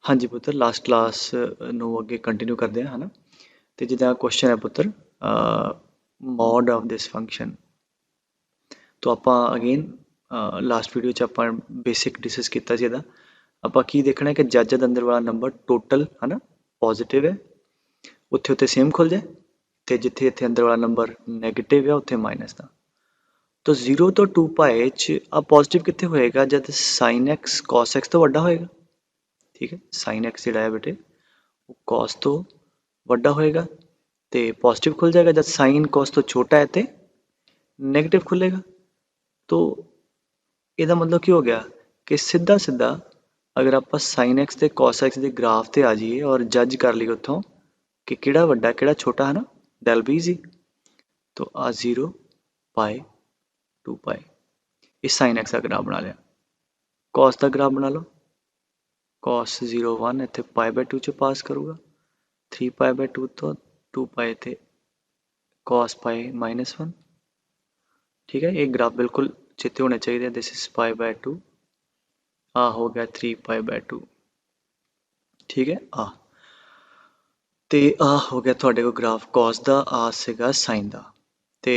ਹਾਂਜੀ ਪੁੱਤਰ, last class ਨੂੰ ਅੱਗੇ ਕੰਟੀਨਿਊ ਕਰਦੇ ਹਾਂ, ਹੈ ਨਾ। ਅਤੇ ਜਿੱਦਾਂ ਕੁਐਸਚਨ ਹੈ ਪੁੱਤਰ, ਮੋਡ ਆਫ ਦਿਸ ਫੰਕਸ਼ਨ। ਤੋ ਆਪਾਂ ਅਗੇਨ ਲਾਸਟ ਵੀਡੀਓ 'ਚ ਆਪਾਂ ਬੇਸਿਕ ਡਿਸਕਸ ਕੀਤਾ ਸੀ ਇਹਦਾ। ਆਪਾਂ ਕੀ ਦੇਖਣਾ ਕਿ ਜੱਜ ਦੇ ਅੰਦਰ ਵਾਲਾ ਨੰਬਰ ਟੋਟਲ ਹੈ ਨਾ ਪੋਜ਼ਿਟਿਵ ਹੈ, ਉੱਥੇ ਉੱਥੇ ਸੇਮ ਖੁੱਲ੍ਹ ਜਾਏ, ਅਤੇ ਜਿੱਥੇ ਇੱਥੇ ਅੰਦਰ ਵਾਲਾ ਨੰਬਰ ਨੈਗੇਟਿਵ ਹੈ ਉੱਥੇ ਮਾਈਨਸ ਦਾ। ਤਾਂ 0 ਤੋਂ 2π 'ਚ ਆ ਪੋਜ਼ਿਟਿਵ ਕਿੱਥੇ ਹੋਏਗਾ? ਜਦ ਸਾਈਨ ਐਕਸ ਕੋਸ ਐਕਸ ਤੋਂ ਵੱਡਾ ਹੋਏਗਾ। ਠੀਕ ਹੈ, ਸਾਈਨ ਐਕਸ ਜਿਹੜਾ ਹੈ ਬੇਟੇ ਉਹ ਕੋਸ ਤੋਂ ਵੱਡਾ ਹੋਏਗਾ ਤੇ ਪੋਜ਼ਿਟਿਵ ਖੁੱਲ ਜਾਏਗਾ। ਜਦ ਸਾਈਨ ਕੋਸ ਤੋਂ ਛੋਟਾ ਹੈ ਤੇ ਨੈਗੇਟਿਵ ਖੁੱਲੇਗਾ। ਤੋ ਇਹਦਾ ਮਤਲਬ ਕੀ ਹੋ ਗਿਆ ਕਿ ਸਿੱਧਾ ਸਿੱਧਾ ਅਗਰ ਆਪਾਂ ਸਾਈਨ ਐਕਸ ਤੇ ਕੋਸ ਐਕਸ ਦੇ ਗ੍ਰਾਫ ਤੇ ਆ ਜਾਈਏ ਔਰ ਜੱਜ ਕਰ ਲਈਏ ਉੱਥੋਂ ਕਿ ਕਿਹੜਾ ਵੱਡਾ ਕਿਹੜਾ ਛੋਟਾ, ਹੈ ਨਾ, ਦੈਲ ਬੀ ਈਜ਼ੀ। ਤੋ ਆ 0π 2π ਇਹ ਸਾਈਨ ਐਕਸ ਦਾ ਗ੍ਰਾਫ ਬਣਾ ਲਿਆ। ਕੋਸ ਦਾ ਗ੍ਰਾਫ ਬਣਾ ਲਓ। cos 0 1 ਇੱਥੇ π/2 'ਚ ਪਾਸ ਕਰੂਗਾ, 3π/2 ਤੋਂ 2π ਤੇ cos π -1। ਠੀਕ ਹੈ, ਇਹ ਗ੍ਰਾਫ ਬਿਲਕੁਲ ਚਿੱਤੇ ਹੋਣੇ ਚਾਹੀਦੇ। ਦਿਸ ਇਜ਼ π/2, ਆ ਹੋ ਗਿਆ 3π/2। ਠੀਕ ਹੈ, ਆ ਤੇ ਆ ਹੋ ਗਿਆ ਤੁਹਾਡੇ ਕੋਲ ਗ੍ਰਾਫ cos ਦਾ, ਆ ਸੀਗਾ ਸਾਈਨ ਦਾ। ਤੇ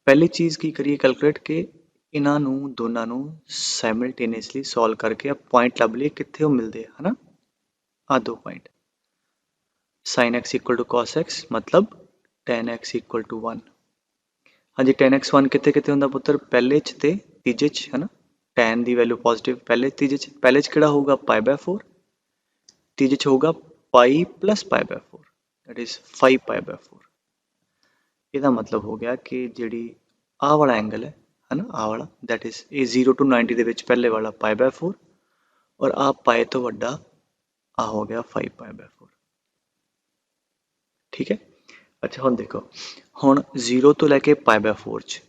ਪਹਿਲੀ ਚੀਜ਼ ਕੀ ਕਰੀਏ ਕੈਲਕੂਲੇਟ ਕਿ ਇਹਨਾਂ ਨੂੰ ਦੋਨਾਂ ਨੂੰ ਸਾਈਮਲਟੇਨੀਅਸਲੀ ਸੋਲਵ ਕਰਕੇ ਆ ਪੁਆਇੰਟ ਲੱਭ ਲਈਏ ਕਿੱਥੇ ਉਹ ਮਿਲਦੇ ਆ, ਹੈ ਨਾ। ਆ ਦੋ point, sin x = cos x ਮਤਲਬ tan x = 1। ਹਾਂਜੀ, tan x 1 ਕਿੱਥੇ ਕਿੱਥੇ ਹੁੰਦਾ ਪੁੱਤਰ? ਪਹਿਲੇ 'ਚ ਤੇ ਤੀਜੇ 'ਚ, ਹੈ ਨਾ। tan ਦੀ ਵੈਲਿਊ ਪੋਜ਼ਿਟਿਵ ਪਹਿਲੇ ਤੀਜੇ 'ਚ। ਪਹਿਲੇ 'ਚ ਕਿਹੜਾ ਹੋਊਗਾ? π/4। ਤੀਜੇ 'ਚ ਹੋਊਗਾ π + π/4, ਦੈਟ ਇਜ਼ 5π/4। ਇਹਦਾ ਮਤਲਬ ਹੋ ਗਿਆ ਕਿ ਜਿਹੜੀ ਆਹ ਵਾਲਾ ਐਂਗਲ ਹੈ ਨਾ, ਆਹ ਵਾਲਾ, ਦੈਟ ਇਜ਼ ਇਹ 0 to 90 ਦੇ ਵਿੱਚ ਪਹਿਲੇ ਵਾਲਾ π/4 ਔਰ ਆਹ π ਤੋਂ ਵੱਡਾ ਆ ਹੋ ਗਿਆ 5π/4। ਠੀਕ ਹੈ। ਅੱਛਾ, ਹੁਣ ਦੇਖੋ, ਹੁਣ 0 ਤੋਂ ਲੈ ਕੇ π/4 'ਚ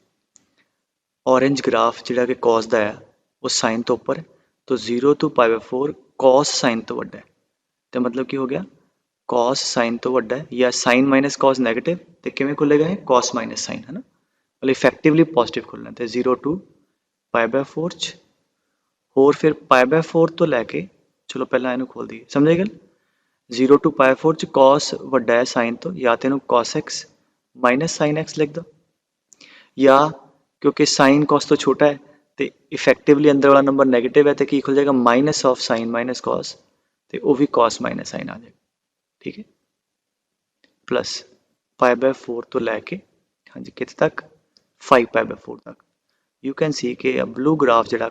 ਔਰੇਂਜ ਗ੍ਰਾਫ ਜਿਹੜਾ ਕਿ cos ਦਾ ਹੈ ਉਹ ਸਾਈਨ ਤੋਂ ਉੱਪਰ ਹੈ। ਤਾਂ 0 ਤੋਂ π/4 cos ਸਾਈਨ ਤੋਂ ਵੱਡਾ ਹੈ। ਤੇ ਮਤਲਬ ਕੀ ਹੋ ਗਿਆ? cos ਸਾਈਨ ਤੋਂ ਵੱਡਾ ਹੈ ਜਾਂ ਸਾਈਨ ਮਾਈਨਸ cos ਨੈਗੇਟਿਵ, ਤੇ ਕਿਵੇਂ ਖੁੱਲੇਗਾ ਇਹ? cos ਮਾਈਨਸ ਸਾਈਨ, ਹੈ ਨਾ। ਮਤਲਬ ਇਫੈਕਟਿਵਲੀ ਪੋਜ਼ਿਟਿਵ ਖੁੱਲਣਾ। ਤੇ 0 to π/4 'ਚ ਹੋਰ ਫਿਰ π/4 ਤੋਂ ਲੈ ਕੇ, ਚਲੋ ਪਹਿਲਾਂ ਇਹਨੂੰ ਖੋਲ ਦਈਏ, ਸਮਝੇ ਗੱਲ। 0 to π/4 'ਚ cos ਵੱਡਾ ਹੈ ਸਾਈਨ ਤੋਂ, ਜਾਂ ਤੇ ਇਹਨੂੰ cos x minus sign x ਲਿਖ ਦਿਓ, ਜਾਂ ਕਿਉਂਕਿ ਸਾਈਨ cos ਤੋਂ ਛੋਟਾ ਹੈ ਤੇ ਇਫੈਕਟਿਵਲੀ ਅੰਦਰ ਵਾਲਾ ਨੰਬਰ ਨੈਗੇਟਿਵ ਹੈ ਤੇ ਕੀ ਖੁੱਲ ਜਾਏਗਾ? Minus of sign minus cos, ਤੇ ਉਹ ਵੀ cos ਮਾਈਨਸ ਸਾਈਨ ਆ ਜਾਏਗਾ। ਠੀਕ ਹੈ, ਪਲੱਸ π/4 ਤੋਂ ਲੈ ਕੇ, ਹਾਂਜੀ, ਕਿੱਥੇ ਤੱਕ? 5π/4 ਤੱਕ। ਯੂ ਕੈਨ ਸੀ ਕਿ ਬਲੂ ਗ੍ਰਾਫ ਜਿਹੜਾ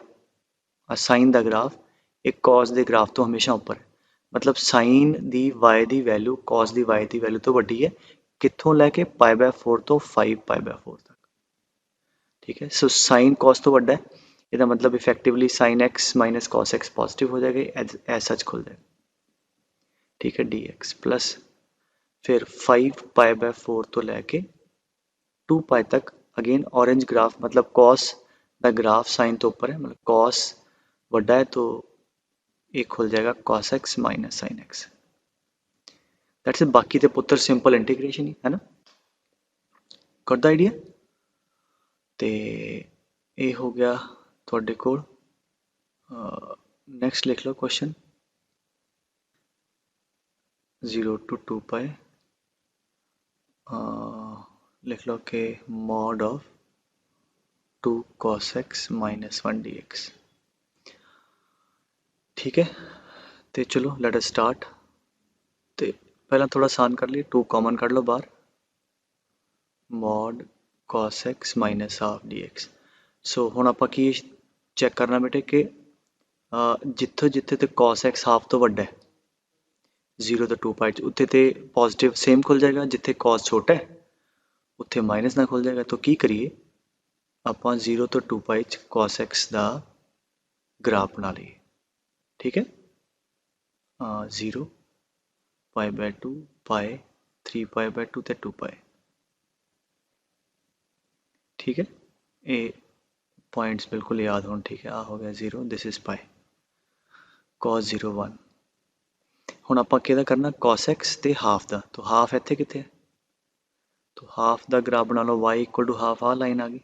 ਸਾਈਨ ਦਾ ਗ੍ਰਾਫ ਇਹ cos ਦੇ ਗ੍ਰਾਫ ਤੋਂ ਹਮੇਸ਼ਾ ਉੱਪਰ ਹੈ। ਮਤਲਬ ਸਾਈਨ ਦੀ y ਦੀ ਵੈਲਿਊ cos ਦੀ y ਦੀ ਵੈਲਿਊ ਤੋਂ ਵੱਡੀ ਹੈ। ਕਿੱਥੋਂ ਲੈ ਕੇ? π/4 ਤੋਂ 5π/4 ਤੱਕ। ਠੀਕ ਹੈ, ਸੋ ਸਾਈਨ cos ਤੋਂ ਵੱਡਾ ਹੈ, ਇਹਦਾ ਮਤਲਬ effectively sin x minus cos x positive ਹੋ ਜਾਏਗਾ, ਐਜ਼ ਸੱਚ ਖੁੱਲ ਜਾਏਗਾ। ਠੀਕ ਹੈ, dx ਪਲੱਸ ਫਿਰ 5π/4 ਤੋਂ ਲੈ ਕੇ 2π ਤੱਕ। ਅਗੇਨ ਔਰੇਂਜ ਗ੍ਰਾਫ ਮਤਲਬ cos ਦਾ ਗ੍ਰਾਫ ਸਾਈਨ ਤੋਂ ਉੱਪਰ ਹੈ, ਮਤਲਬ cos ਵੱਡਾ ਹੈ तो ਇਹ ਖੁੱਲ ਜਾਏਗਾ cos x minus sin x। That's it. ਬਾਕੀ ਤੇ ਪੁੱਤਰ ਸਿੰਪਲ ਇੰਟੀਗ੍ਰੇਸ਼ਨ ਹੀ ਹੈ ਨਾ, ਗॉट द ਆਈਡੀਆ। ਤੇ ਇਹ ਹੋ ਗਿਆ ਤੁਹਾਡੇ ਕੋਲ। ਨੈਕਸਟ ਲਿਖ ਲਓ ਕੁਐਸਚਨ 0 to 2π। ਲਿਖ ਲਓ ਕਿ mode of 2 cos x minus 1 dx। ਠੀਕ ਹੈ, ਤੇ ਚਲੋ ਲੈਟ ਅਸ ਸਟਾਰਟ। ਤੇ ਪਹਿਲਾਂ ਥੋੜਾ ਆਸਾਨ ਕਰ ਲਈਏ, 2 ਕਾਮਨ ਕੱਢ ਲਓ ਬਾਹਰ, mode cos x minus half dx। ਸੋ ਹੁਣ ਆਪਾਂ ਕੀ ਚੈੱਕ ਕਰਨਾ ਬੇਟੇ ਕਿ ਜਿੱਥੋਂ ਜਿੱਥੇ ਤੇ cos x ਹਾਫ ਤੋਂ ਵੱਡਾ ਹੈ 0 ਤੋਂ 2π 'ਚ, ਉੱਥੇ ਤੇ ਪੋਜ਼ਿਟਿਵ ਸੇਮ ਖੁੱਲ ਜਾਏਗਾ, ਜਿੱਥੇ cos ਛੋਟਾ ਹੈ ਉੱਥੇ ਮਾਈਨਸ ਨਾਲ ਖੁੱਲ ਜਾਏਗਾ। ਤਾਂ ਕੀ ਕਰੀਏ, ਆਪਾਂ 0 ਤੋਂ 2π 'ਚ cos x ਦਾ ਗ੍ਰਾਫ ਬਣਾ ਲਈਏ। ਠੀਕ ਹੈ, 0 π/2 π 3π/2 ਤੇ 2π। ਠੀਕ ਹੈ, ਇਹ ਪੁਆਇੰਟਸ ਬਿਲਕੁਲ ਯਾਦ ਹੋਣ। ਠੀਕ ਹੈ, ਆ ਹੋ ਗਿਆ 0, ਦਿਸ ਇਜ਼ π cos 0 1। ਹੁਣ ਆਪਾਂ ਕਿਹਦਾ ਕਰਨਾ? cos x ਤੇ ਹਾਫ ਦਾ। ਤਾਂ ਹਾਫ ਇੱਥੇ ਕਿੱਥੇ ਹੈ? ਤਾਂ ਹਾਫ ਦਾ ਗ੍ਰਾਫ ਬਣਾ ਲਓ, y = ਹਾਫ, ਆ ਲਾਈਨ ਆ ਗਈ।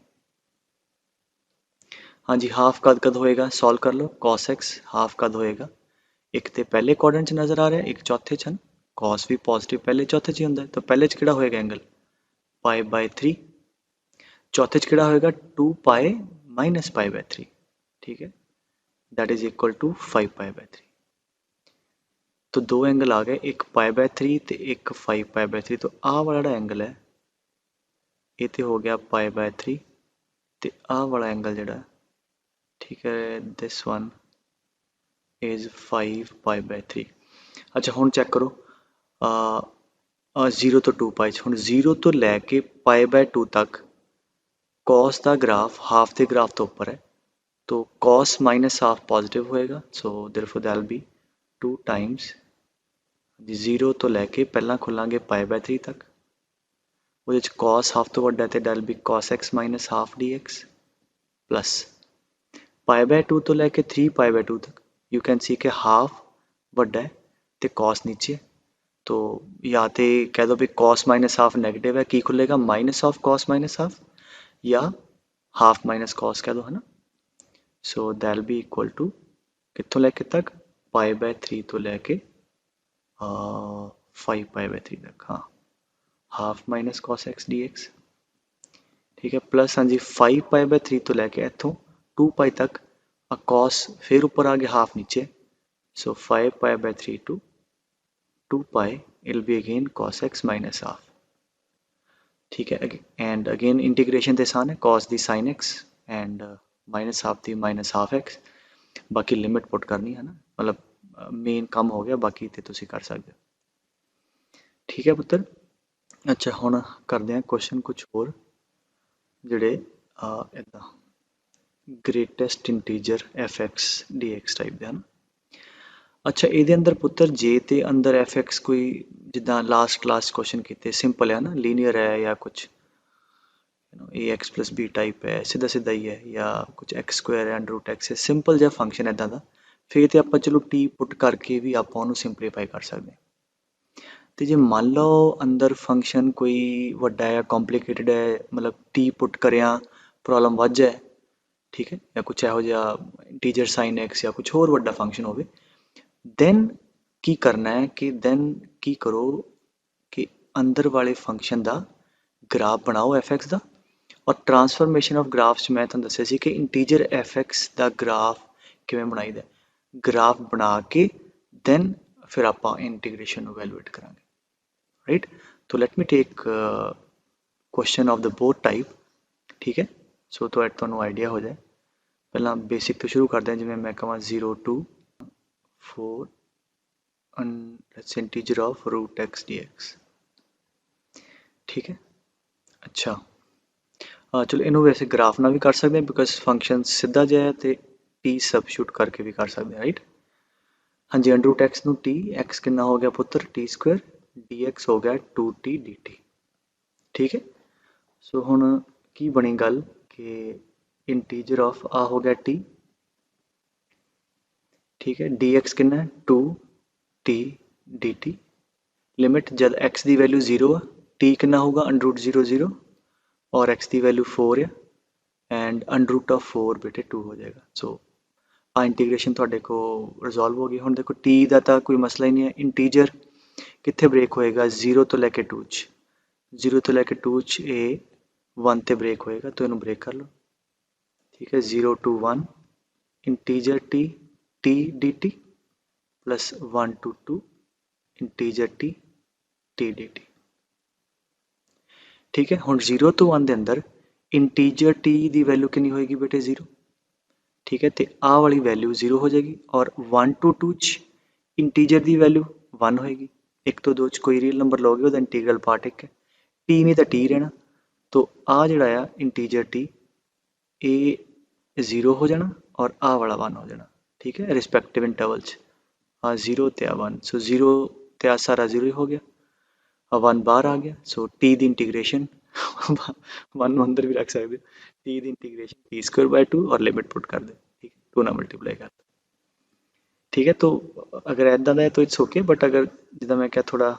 ਹਾਂਜੀ, ਹਾਫ ਕਦ ਕਦ ਹੋਏਗਾ? ਸੋਲਵ ਕਰ ਲਓ। cos x ਹਾਫ ਕਦ ਹੋਏਗਾ? एक तो पहले क्वाड्रेंट च नज़र आ रहा है, एक चौथे च। कॉस भी पॉजिटिव पहले चौथे च ही होंदा है, तो पहले च किहड़ा होएगा एंगल π/3, चौथे च किहड़ा होएगा 2π - π/3, ठीक है, दैट इज इक्वल टू 5π/3। तो दो एंगल आ गए, एक π/3 ते एक 5π/3। तो आ वाला जिहड़ा एंगल है ये तो हो गया π/3 ते आ वाला एंगल जिहड़ा, ठीक है, दिस वन इज 5π/3। अच्छा हुण चेक करो, 0 तो 2π हुण 0 तो लैके π/2 तक कॉस का ग्राफ हाफ के ग्राफ तो उपर है, तो कॉस माइनस हाफ पॉजिटिव होएगा, so therefore that will B 2 times 0 तो लैके पहला खोलांगे π/3 तक, वो कॉस हाफ तो वड्डा है तो that will be cos x - half dx plus π/2 तो लैके 3π/2 तक यू कैन सी के हाफ वड्डा है तो कॉस नीचे, तो या तो कह दो भी cos - हाफ नैगेटिव है, की खुलेगा माइनस ऑफ cos - हाफ, या हाफ माइनस कॉस कह दो, है ना। So that will be equal to कितों लैके तक π/3 तो लैके 5π/3 तक, हाँ, half minus cos x dx, ठीक है, प्लस हाँ जी 5π/3 तो लैके इतों 2π तक cos फिर ऊपर आ गया हाफ नीचे, सो 5π/3 to 2π it will be again cos x - half, ठीक है। एंड अगेन इंटीग्रेशन तो आसान है, cos the sin x and minus half the minus half x, बाकी लिमिट पुट करनी है ना, मतलब मेन काम हो गया, बाकी तो तुसी कर सकते हो, ठीक है पुत्र। अच्छा हुण करते हैं क्वेश्चन कुछ होर जिहड़े इदा greatest integer f(x) dx type दे हैं। अच्छा ये अंदर पुत्र जे ते अंदर f(x) कोई जिदा लास्ट क्लास क्वेश्चन किए सिंपल है ना, लीनियर है या कुछ ax + b टाइप है, सीधा सीधा ही है, या कुछ x² है √x है, सिंपल जिहा फंक्शन इदा दा, फिर तो आप चलो t पुट करके भी आप सिंपलीफाई कर सकते हैं। तो जे मान लो अंदर फंक्शन कोई वड्डा है कॉम्प्लीकेटेड है, मतलब t पुट करिया प्रॉब्लम वध जाए, ठीक है, या कुछ इहो जिहा इंटीजर sin x या कुछ होर वड्डा फंक्शन होवे, दैन की करना है कि दैन की करो कि अंदर वाले फंक्शन का ग्राफ बनाओ f(x) का, और ट्रांसफॉर्मेशन ऑफ ग्राफ्स मैं तुहानूं दस्सिया सी कि इंटीजर f(x) का ग्राफ किवें बनाईदा, ग्राफ बना के दैन फिर आप इंटीग्रेशन इवैल्यूएट करांगे, राइट। तो let me take question of the both type, ठीक है, सो तो तुहानूं आइडिया हो जाए। पहला बेसिक तो शुरू करते हैं, जिवें मैं कहां 0 to 4 integer of √x dx, ठीक है। अच्छा चलो इनू वैसे ग्राफ ना भी कर सकते हैं, बिकॉज फंक्शन सीधा जिहा है तो टी सबस्टिट्यूट करके भी कर सकते हैं, राइट। हाँ जी √x नू टी, x कितना हो गया पुत्र t², dx हो गया 2t dt, ठीक है। सो हुण की बनी गल कि इंटीजर ऑफ आ हो गया t, ठीक है, dx कितना 2t dt, लिमिट जब x की वैल्यू 0 है t कितना होगा √0 0, और x की वैल्यू 4 है एंड √4 बेटे 2 हो जाएगा। सो आ इंटीग्रेशन थोड़े को रिजॉल्व हो गई। हुण देखो t का तो कोई मसला ही नहीं है, इंटीजर कितने ब्रेक होएगा 0 तो लैके 2 च, 0 तो लैके 2 च ए 1 ते ब्रेक होएगा, तो इन्हू ब्रेक कर लो, ठीक है, 0 to 1 integer t t dt plus 1 to 2 integer t t dt, ठीक है। हुण 0 to 1 के अंदर इंटीजर t की वैल्यू कितनी होएगी बेटे 0, ठीक है, तो आ वाली वैल्यू 0 हो जाएगी, और 1 to 2 इंटीजर की वैल्यू 1 होएगी, 1 तो 2 कोई रियल नंबर लोगे वो इंटीग्रल पार्ट 1 है, टी नहीं तो टी रहना, तो आ जिहड़ा इंटीजर टी ए 0 हो जाना और आ वाला 1 हो जाना, ठीक है, रिस्पैक्टिव इंटरवल आ 0 ते आ 1, सो 0 ते आ सारा 0 ही हो गया, 1 बाहर आ गया, सो टी दी इंटीग्रेशन 1 अंदर भी रख सकते हो, टी दी इंटीग्रेशन t²/2 और लिमिट पुट कर दे, ठीक है, 2 ना मल्टीप्लाई कर, ठीक है। तो अगर ऐदा दा है तो इट्स ओके, बट अगर जिदा मैं क्या थोड़ा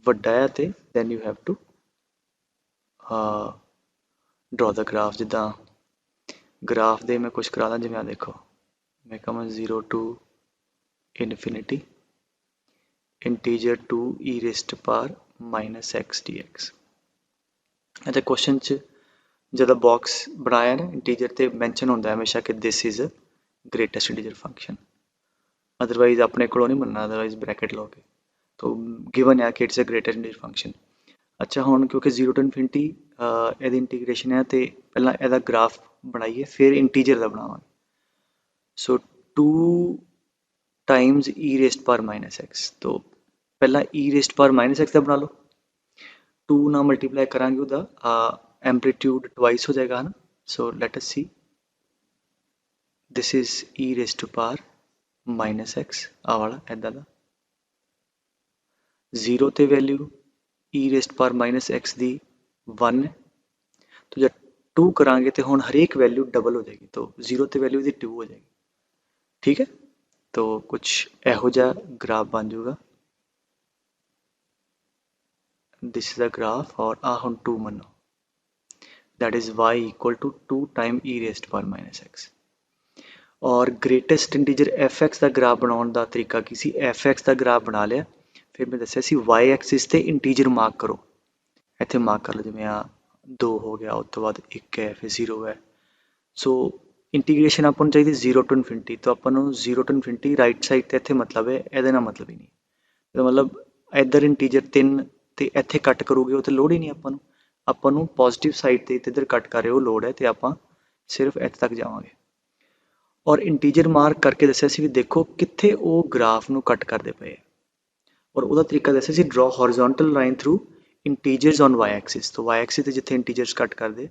वड्डा है तो then you have to draw the graph, जिदा ग्राफ दे मैं कुछ करा दा, जिवें आ देखो मैं कहां 0 to infinity integer 2 E raised power minus x D x. अच्छा क्वेश्चन च ਜਦੋਂ बॉक्स बनाया ना इंटीजर ਤੇ ਮੈਂਸ਼ਨ ਹੁੰਦਾ ਹਮੇਸ਼ਾ ਕਿ this is greatest integer function, otherwise अपने को नहीं बनना, अदरवाइज ब्रैकेट लोगे तो गिवन है कि it's a greatest integer function. अच्छा हुण क्योंकि 0 टू इनफिनिटी ਇਹਦੀ इंटीग्रेशन है तो पहला ਇਹਦਾ ग्राफ बनाइए फिर इंटीजर का बनावांगे। सो 2 टाइम्स ई रेस्ट पावर माइनस एक्स, तो पहला ई रेस्ट पावर माइनस एक्स का बना लो, 2 ना मल्टीप्लाई करांगे ਉਹਦਾ एम्पलीट्यूड ट्वाइस हो जाएगा है ना। So let us see this is e raised to power minus x आ वाला ऐदा दा 0 ते value e raised power minus x दी 1 है, तो जब 2 करांगे तो हुण हरेक वैल्यू डबल हो जाएगी, तो 0 ते वैल्यू दी 2 हो जाएगी। ठीक है, तो कुछ इहो जिहा ग्राफ बन जाऊगा, दिस इज अ ग्राफ और आ हुण 2 मनो, that is y equal to 2 time E raised power minus X. और ग्रेटेस्ट इंटीजर एफ एक्स का ग्राफ बनाने का तरीका की सी, एफ एक्स का ग्राफ बना लिया, फिर मैं दसिया सी वाई एक्सिस ते इंटीजर मार्क करो, इत्थे मार्क कर लो जिवें आ 2 हो गया, उस तो बाद 1 है, फिर 0 है। सो इंटीग्रेशन अपन चाहिए 0 टू इनफिनिटी, तो अपन 0 टू इनफिनिटी राइट साइड ते इत्थे मतलब है, ਇਹਦੇ ਨਾਲ मतलब ही नहीं, तो मतलब इधर इंटीजर 3 ਤੇ ਇੱਥੇ ਕੱਟ ਕਰੋਗੇ ਉਹ ਤੇ ਲੋੜ ਹੀ ਨਹੀਂ ਆਪਾਂ ਨੂੰ ਪੋਜ਼ਿਟਿਵ ਸਾਈਡ ਤੇ ਇੱਧਰ ਕੱਟ ਕਰ ਰਹੇ ਹੋ ਲੋੜ ਹੈ ਤੇ ਆਪਾਂ ਸਿਰਫ ਇੱਥੇ ਤੱਕ ਜਾਵਾਂਗੇ। और इंटीजर मार्क करके दसिया सी भी देखो कित्थे वो ग्राफ ਨੂੰ ਕੱਟ ਕਰਦੇ ਪਏ ਆ, और ਉਹਦਾ तरीका दसिया सी draw horizontal line through integers on Y axis, तो वाई एक्सिस ਤੇ ਜਿੱਥੇ इंटीजर्स ਕੱਟ ਕਰਦੇ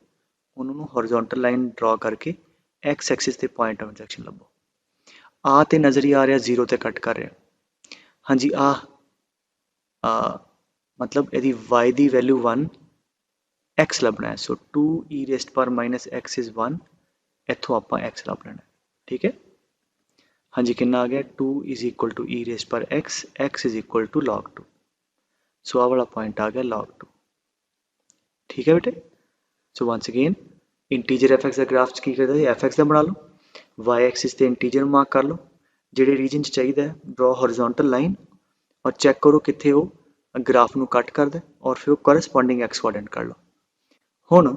ਉਹਨਾਂ ਨੂੰ हॉरिजॉन्टल लाइन ड्रॉ करके एक्स एक्सिस ਤੇ पॉइंट ऑफ इंटरसेक्शन ਲੱਭੋ। आ ਤੇ नज़र ही आ रहा 0 ਤੇ ਕੱਟ कर रहा, हाँ जी आ मतलब यदि y ਦੀ वैल्यू 1 x ਲੱਭਣਾ है, सो 2 e rest power minus x is 1, इत्थों आप x ਲੱਭ ਲੈਣਾ। ठीक है, हाँ जी कितना आ गया 2 is equal to e raised पर x is equal to log 2, so आ वाला पॉइंट आ गया log 2। ठीक है बेटे, so once again integer F x का ग्राफ की करता है, एफ एक्स का बना लो, वाई एक्सिस ते इंटीजर मार्क कर लो, ਜਿਹੜੇ ਰੀਜਨ 'ਚ ਚਾਹੀਦਾ ਹੈ ਡਰਾ हॉरिजॉन्टल लाइन और चेक करो कित्थे वो ग्राफ ਨੂੰ ਕੱਟ ਕਰਦਾ और फिर करस्पॉन्डिंग एक्स कोऑर्डिनेट कर लो। ਹੁਣ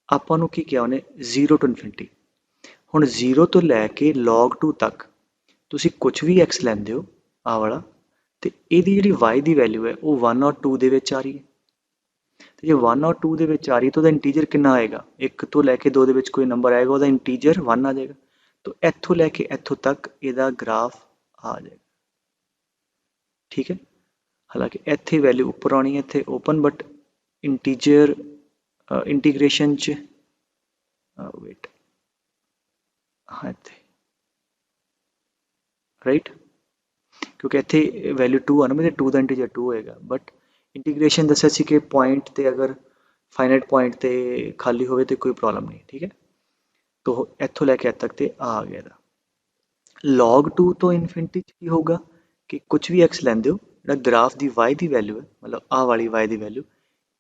ਆਪਾਂ ਨੂੰ ਕੀ ਕਿਹਾ ਉਹਨੇ 0 टू इनफिनिटी, ਹੁਣ 0 ਤੋਂ ਲੈ ਕੇ log 2 ਤੱਕ ਤੁਸੀਂ ਕੁਛ ਵੀ x ਲੈਂਦੇ ਹੋ ਆ ਵਾਲਾ, ਤੇ ਇਹਦੀ ਜਿਹੜੀ y ਦੀ ਵੈਲਿਊ ਹੈ ਉਹ 1 और 2 ਦੇ ਵਿੱਚ ਆ ਰਹੀ ਹੈ, ਤੇ ਜੇ 1 और 2 ਦੇ ਵਿੱਚ ਆ ਰਹੀ ਤਾਂ ਉਹਦਾ ਇੰਟੀਜਰ ਕਿੰਨਾ ਆਏਗਾ, 1 ਤੋਂ ਲੈ ਕੇ 2 ਦੇ ਵਿੱਚ ਕੋਈ ਨੰਬਰ ਆਏਗਾ ਉਹਦਾ ਇੰਟੀਜਰ 1 ਆ ਜਾਏਗਾ, तो ਇੱਥੋਂ ਲੈ ਕੇ ਇੱਥੋਂ ਤੱਕ ਇਹਦਾ ग्राफ आ जाएगा। ठीक है, हालांकि ਇੱਥੇ वैल्यू ऊपर आनी है ਇੱਥੇ ओपन, बट इंटीजर इंटीग्रेशन च वेट हाँ ਇੱਥੇ राइट, क्योंकि ਇੱਥੇ वैल्यू 2 आ ना, मेरे 2 ਦਾ इंटीजर 2 होएगा, बट इंटीग्रेशन दसिया सी कि पॉइंट ते अगर फाइनाइट पॉइंट ते खाली होवे तो कोई प्रॉब्लम नहीं। ठीक है, तो ਇੱਥੋਂ ਲੈ ਕੇ ਇੱਥੇ तक ते आ गया था। log 2 तो इनफिनिटी की होगा कि कुछ भी x लेंदे हो, ਜਿਹੜਾ ग्राफ ਦੀ y ਦੀ वैल्यू है, मतलब आ वाली y ਦੀ वैल्यू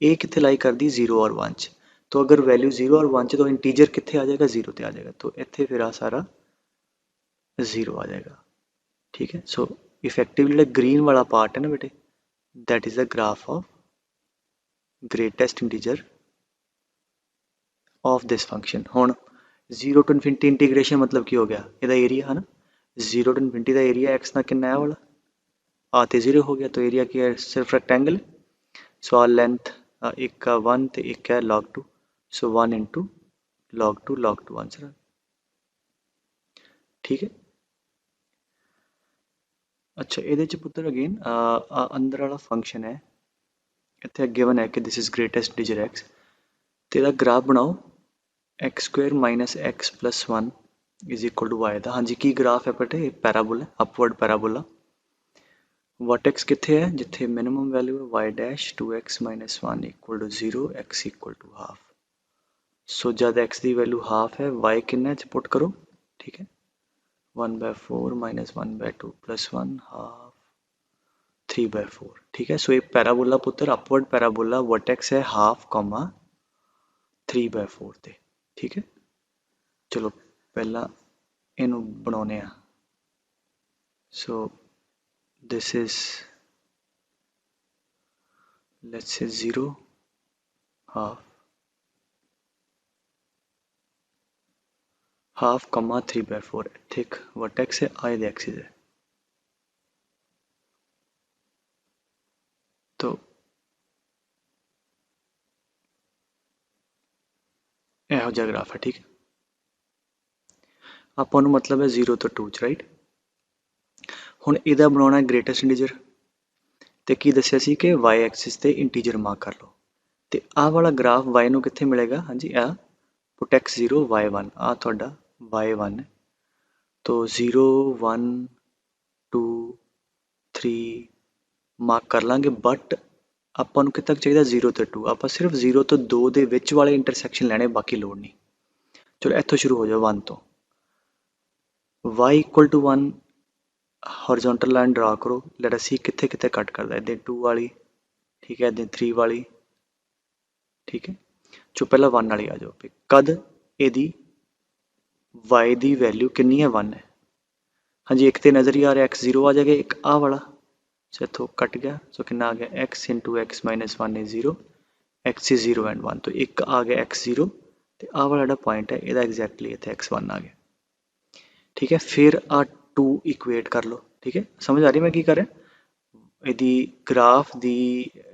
ये कितने लाई कर दी 0 और 1 च, तो अगर वैल्यू 0 और 1 च तो इंटीजर कितने आ जाएगा 0 ते आ जाएगा, तो इत्थे फिर आ सारा 0 आ जाएगा। ठीक है, सो इफेक्टिवली ग्रीन वाला पार्ट है ना बेटे, that is the graph of greatest integer of this function. हुण 0 टू इनफिनिटी इंटीग्रेशन मतलब की हो गया, ਇਹਦਾ एरिया है ना 0 टू इनफिनिटी का एरिया x ना कितना है वाला आ ते 0 हो गया, तो एरिया क्या है सिर्फ रेक्टेंगल है, सो आ लेंथ एक का 1 तो एक है log 2, सो 1 इंटू log 2 आंसर है। ठीक है, अच्छा ਇਹਦੇ ਚ ਪੁੱਤਰ अगेन अंदर वाला फंक्शन है, ਇੱਥੇ गिवन है कि this is greatest integer x, तेरा ग्राफ बनाओ x square minus x plus 1 is equal to y का। हाँ जी की ग्राफ है बेटे, पैराबोला अपवर्ड पैराबोला, वर्टेक्स कितने है जिथे मिनिमम वैल्यू है y dash 2x minus 1 equal to 0 x equal to half, so जब x की वैल्यू हाफ है y किन्ना च पुट करो। ठीक है, 1/4 माइनस 1/2 प्लस 1 हाफ 3/4। ठीक है, सो ये पैराबोला पुत्र अपवर्ड पैराबोला वर्टेक्स है हाफ कॉमा 3/4 ते। ठीक है, चलो पहला इनू बनाने So this is, let's say 0, half, half कमा 3/4 ਇੱਥੇ ਇੱਕ ਵਰਟੈਕਸ ਹੈ ਆਏ ਦੇ ਐਕਸਿਸ ਹੈ तो ਇਹੋ ਜਿਹਾ ਗ੍ਰਾਫ ਹੈ ਠੀਕ ਹੈ ਆਪਾਂ ਨੂੰ ਮਤਲਬ ਹੈ 0 ਤੋਂ 2 ਚ ਰਾਈਟ ਹੁਣ ਇਹਦਾ ਬਣਾਉਣਾ ਹੈ ਗ੍ਰੇਟੈਸਟ ਇੰਟੀਜਰ ਤੇ ਕੀ ਦੱਸਿਆ ਸੀ ਕਿ y ਐਕਸਿਸ ਤੇ ਇੰਟੀਜਰ ਮਾਰਕ ਕਰ ਲਓ ਤੇ ਆਹ ਵਾਲਾ ਗ੍ਰਾਫ y ਨੂੰ ਕਿੱਥੇ ਮਿਲੇਗਾ ਹਾਂਜੀ ਆ ਪੁੱਟ x0 y1 ਆ ਤੁਹਾਡਾ y1 ਹੈ तो 0 1 2 3 ਮਾਰਕ ਕਰ ਲਾਂਗੇ ਬਟ ਆਪਾਂ ਨੂੰ ਕਿੱਥੇ ਤੱਕ ਚਾਹੀਦਾ 0 ਤੋਂ 2 ਆਪਾਂ ਸਿਰਫ 0 ਤੋਂ 2 ਦੇ ਵਿੱਚ ਵਾਲੇ ਇੰਟਰਸੈਕਸ਼ਨ ਲੈਣੇ ਬਾਕੀ ਲੋੜ ਨਹੀਂ ਚਲੋ ਇੱਥੋਂ ਸ਼ੁਰੂ ਹੋ ਜਾਓ 1 ਤੋਂ y equal to 1 horizontal line draw करो लेट अस सी किथे किथे कट करदा है 2 वाली ठीक है 3 वाली ठीक है जो पहला 1 वाली आ जाओ कद एदी y दी वैल्यू कितनी है 1 है हाँ जी एक तो नज़र ही आ रहा x 0 आ जाएगा एक आ वाला सो इथों कट गया सो कितना आ गया x into x minus 1 is 0 x is 0 and 1 तो एक आ गया x 0 तो आ वाला जो पॉइंट है ये एग्जैक्टली इतने x 1 आ गया ठीक है फिर आ 2 इक्वेट कर लो ठीक है समझ आ रही मैं की कर रहा यदि ग्राफ दी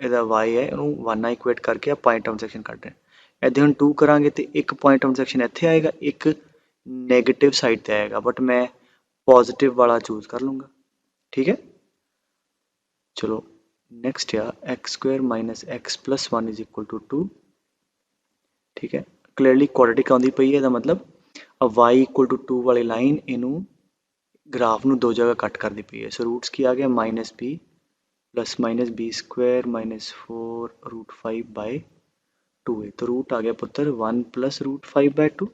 ਇਹਦਾ y है ਉਹਨੂੰ 1 ਨਾਲ ਇਕੁਏਟ ਕਰਕੇ ਆ ਪੁਆਇੰਟ ਆਫ ਸੈਕਸ਼ਨ ਕੱਢ ਰਹੇ ਇੱਥੇ ਹੁਣ 2 ਕਰਾਂਗੇ ਤੇ ਇੱਕ ਪੁਆਇੰਟ ਆਫ ਸੈਕਸ਼ਨ ਇੱਥੇ ਆਏਗਾ ਇੱਕ ਨੈਗੇਟਿਵ ਸਾਈਡ ਤੇ ਆਏਗਾ ਬਟ ਮੈਂ पॉजिटिव वाला चूज कर लूँगा ठीक है चलो नेक्स्ट या x² minus x plus 1 is equal to 2 ठीक है क्लियरली क्वाड्रेटिक आती पई है मतलब y इक्वल टू 2 वाली लाइन इनू ग्राफ ਨੂੰ दो जगह कट करती पई है सो रूट्स की आ गया minus b plus minus b² minus 4 √5/2 है तो रूट आ गया पुत्र 1 प्लस √5/2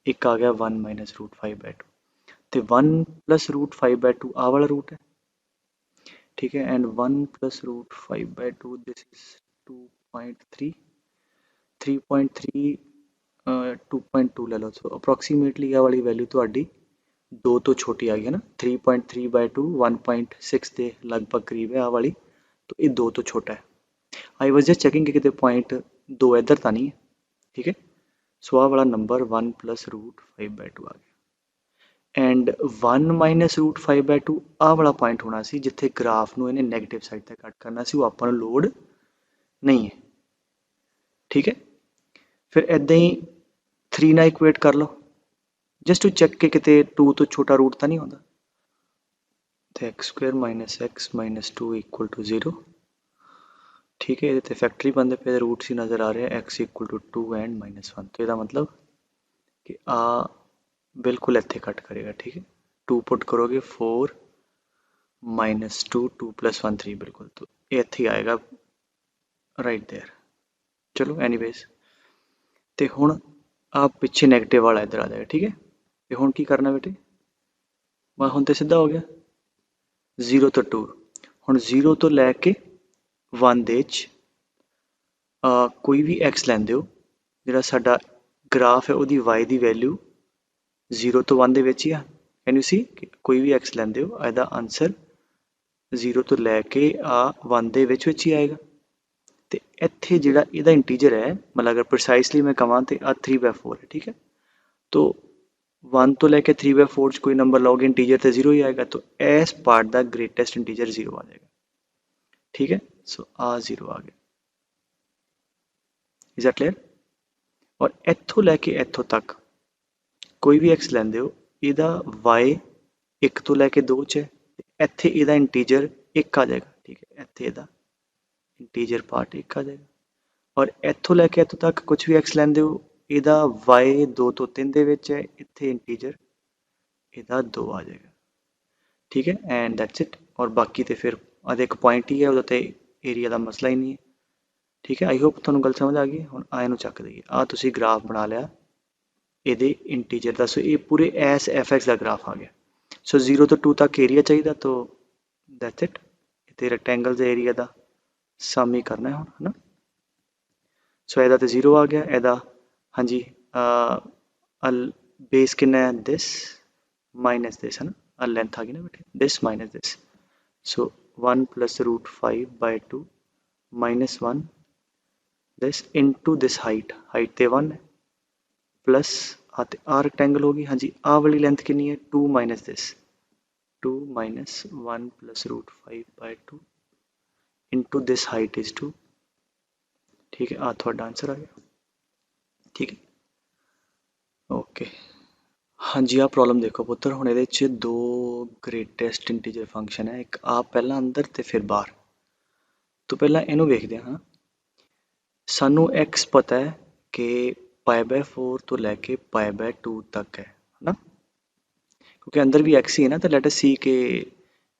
एक आ गया 1 माइनस √5/2 तो 1 प्लस √5/2 आ वाला रूट है ठीक है एंड 1 प्लस √5/2 दिस इज 2.3 3.3 2.2 ले लो सो अप्रोक्सीमेटली ये वाली वैल्यू ਤੁਹਾਡੀ 2 तो छोटी आ गई है ना 3.3/2 1.6 के लगभग करीब है आ वाली तो ये 2 तो छोटा है आई वाज जस्ट चेकिंग कि कितने पॉइंट 2 इधर तो नहीं है ठीक है सो आ वाला नंबर 1 प्लस √5/2 आ गया एंड 1 माइनस √5/2 आ वाला पॉइंट होना सी जिथे ग्राफ ਨੂੰ ਇਹਨੇ ਨੈਗੇਟਿਵ ਸਾਈਡ ਤੇ ਕੱਟ ਕਰਨਾ ਸੀ ਉਹ ਆਪਾਂ ਨੂੰ ਲੋਡ नहीं है ठीक है फिर इदा ही 3 ना इक्वेट कर लो जस्ट टू चेक के किते 2 तो छोटा रूट तो नहीं होता तो x² minus x minus 2 equal to 0 ठीक है ये फैक्टरी बनते पे रूट्स ही नज़र आ रहे हैं x इक्वल टू 2 एंड -1 तो यदा मतलब कि आ बिल्कुल इतने कट करेगा ठीक है 2 पुट करोगे 4 माइनस 2 2 प्लस 1 3 बिल्कुल तो ये इतने आएगा राइट देयर चलो एनीवेज तो हुण आ पिछे नैगेटिव वाला इधर आ जाएगा ठीक है तो हुण की करना बेटे मैं हुण तो सीधा हो गया 0 तो 2 हुण 0 तो लैके 1 दे कोई भी x लैंदे हो जिहड़ा साडा ग्राफ है उहदी y दी वैल्यू 0 तो 1 दे विच ही आ कैन यू सी कोई भी x लैंदे हो इहदा आंसर 0 तो लैके 1 दे विच ही आएगा तो इत्थे जिहड़ा इहदा इंटीजर है मतलब अगर प्रिसाइसली मैं कहां तो 3/4 है ठीक है तो 1 तो लैके 3/4 कोई नंबर लोगे इंटीजर तो 0 ही आएगा तो इस पार्ट का ग्रेटेस्ट इंटीजर 0 आ जाएगा ठीक है सो आ 0 आ गया इज दैट क्लियर और इत्थों लैके इत्थों तक कोई भी x लैंदे हो इहदा y 1 तो लैके 2 च है इत्थे इहदा इंटीजर 1 आ जाएगा ठीक है इत्थे इहदा इंटीजर पार्ट 1 आ जाएगा और इत्थों लैके इत्थों तक कुछ भी x लैंदे हो इहदा y 2 तो 3 दे विच है इत्थे इंटीजर इहदा 2 आ जाएगा ठीक है एंड दैट्स इट और बाकी तो फिर अद एक पॉइंट ही है उहदा ते एरिया का मसला ही नहीं है ठीक है आई होप तुहानूं गल समझ आ गई हुण आए नूं चक दईए आ तुसीं ग्राफ बना लिया ये इंटीजर का सो ये पूरे एस fx का ग्राफ आ गया सो 0 तो 2 तक एरिया चाहिए तो दैट्स इट ये रैक्टेंगल के एरिया का सम ही करना है हुण है ना सो यदा तो 0 आ गया यदा हाँ जी बेस कितना है दिस माइनस दिस है ना लेंथ आ गई ना बेटे, this minus this, so 1 plus root 5/2 minus 1 this into this height, height ते 1 है प्लस आ रेक्टेंगल होगी, हाँ जी आ वाली लेंथ कितनी है 2 minus this, 2 minus 1 plus root 5/2 into this height is 2। ठीक है, आ थोड़ा आंसर आ गया। ठीक है ओके। हाँ जी, आ प्रॉब्लम देखो पुत्र, हुण इहदे च दो ग्रेटेस्ट इंटीजर फंक्शन है, एक आ पहला अंदर ते फिर बाहर। तो पहला इनू वेखदे हाँ, सानू x पता है कि π/4 तो लैके π/2 तक है ना, क्योंकि अंदर भी x ही है ना, तो लेट अस सी के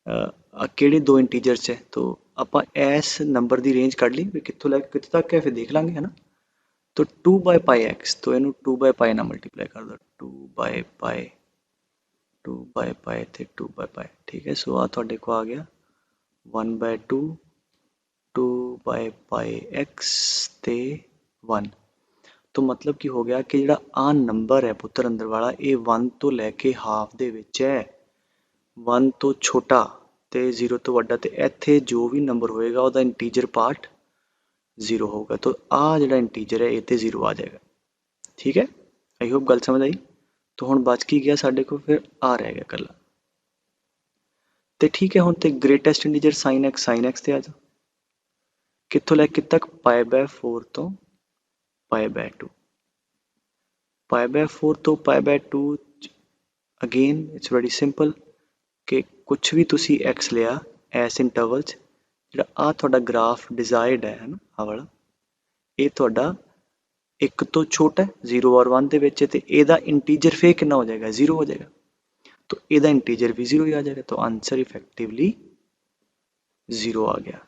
किहड़े दो इंटीजर्स है, तो आपां इस नंबर दी रेंज कढ ली भी कित्थों लैके कित्थे तक है, फिर देख लांगे है ना। तो 2/πx, तो इनू 2/π नाल मल्टीप्लाई कर दो, 2/π 2/π ते 2/π। ठीक है, सो आ तुहाडे को आ गया 1/2 2/πx ते 1। तो मतलब की हो गया कि जिहड़ा आ नंबर है पुत्र अंदर वाला, ये 1 तो लैके हाफ दे विच है, 1 तो छोटा ते 0 तो वड्डा, ते इत्थे जो भी नंबर होएगा ਉਹਦਾ इंटीजर पार्ट 0 होगा, तो आ जिहड़ा इंटीजर है ये ते 0 आ जाएगा। ठीक है, आई होप गल समझ आई। तो हुण बच की गया साडे को, फिर आ रह गया कल्ला। ते ठीक है, हुण ते ग्रेटेस्ट इंटीजर sin x ते आ जा, कित्थों लैके कित्थे तक π/4 तो π/2, π/4 तो π/2 अगेन इट्स वेरी सिंपल कि कुछ भी तुसी x लिया इस इंटरवल च, जिहड़ा आ तुहाडा ग्राफ डिजायर्ड है ना आ वाला, ये तुहाडा एक तो छोटा है 0 और 1 दे विच, ते इहदा इंटीजर फिर कितना हो जाएगा 0 हो जाएगा, तो इहदा इंटीजर भी 0 ही आ जाएगा, तो आंसर इफेक्टिवली 0 आ गया।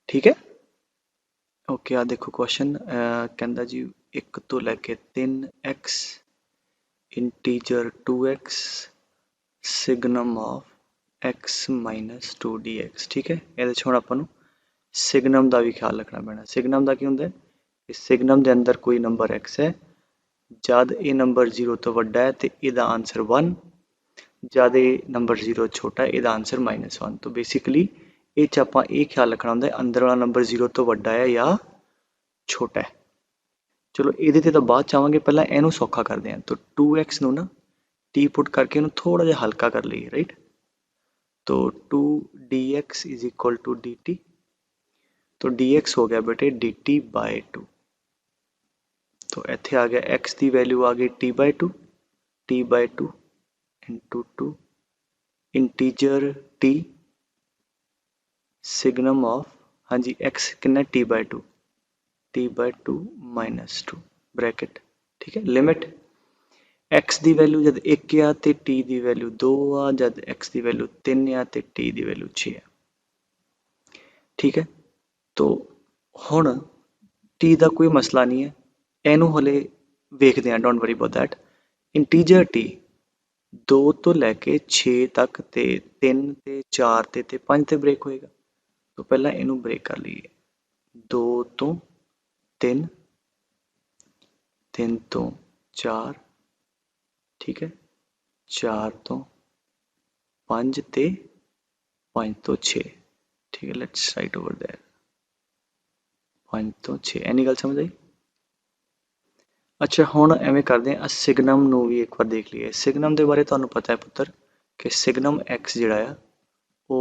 ठीक है ओके, आ देखो क्वेश्चन कहंदा जी 1 तो लैके 3x integer 2x signum of x minus 2 dx। ठीक है, ਇਹਦੇ ਚ ਹੁਣ ਆਪਾਂ ਨੂੰ सिग्नम ਦਾ ਵੀ ਖਿਆਲ ਰੱਖਣਾ ਪੈਣਾ। सिग्नम ਦਾ ਕੀ ਹੁੰਦਾ ਹੈ, ਇਸ सिग्नम ਦੇ ਅੰਦਰ ਕੋਈ ਨੰਬਰ x ਹੈ, ਜਦ ਇਹ ਨੰਬਰ 0 ਤੋਂ ਵੱਡਾ ਹੈ ਤੇ ਇਹਦਾ ਆਨਸਰ 1, ਜਦ ਇਹ ਨੰਬਰ 0 ਛੋਟਾ ਹੈ ਇਹਦਾ ਆਨਸਰ -1। तो बेसिकली ਇਹ ਚ ਆਪਾਂ ਇਹ ਖਿਆਲ ਰੱਖਣਾ ਹੁੰਦਾ ਹੈ ਅੰਦਰ ਵਾਲਾ ਨੰਬਰ 0 ਤੋਂ ਵੱਡਾ ਹੈ ਜਾਂ ਛੋਟਾ ਹੈ। ਚਲੋ ਇਹਦੇ ਤੇ ਤਾਂ ਬਾਅਦ ਚ ਆਵਾਂਗੇ, ਪਹਿਲਾਂ ਇਹਨੂੰ ਸੌਖਾ ਕਰਦੇ ਹਾਂ। तो 2x ਨੂੰ ਨਾ टी पुट करके इन्हू थोड़ा जिहा हल्का कर लीए, राइट। तो 2 dx is equal to dt, तो dx हो गया बेटे dt/2। तो इत्थे आ गया x की वैल्यू आ गई t/2 into 2 integer t signum of, हाँ जी x कितना t/2 -2 ब्रैकेट। ठीक है, लिमिट x की वैल्यू जब 1 आ तो t की वैल्यू 2 आ, जब x की वैल्यू 3 आ तो t की वैल्यू 6 है। ठीक है, तो हुण t का कोई मसला नहीं है, इनू हले वेखते हैं, don't worry about that. Integer t 2 तो लैके 6 तक ते 3 ते 4 ते 5 ते ब्रेक होएगा, तो पहला इनू ब्रेक कर लीए, 2 तो 3 3 तो 4, ठीक है 4 तो 5 ते 5 तो 6। ठीक है, लेट्स राइट ओवर देयर 5 तो 6, इन्नी गल समझ आई। अच्छा हुण एवें करदे आ, सिग्नम नू भी एक बार देख लीए। सिग्नम दे बारे तुहानू पता है पुत्र कि सिग्नम x जिहड़ा आ वो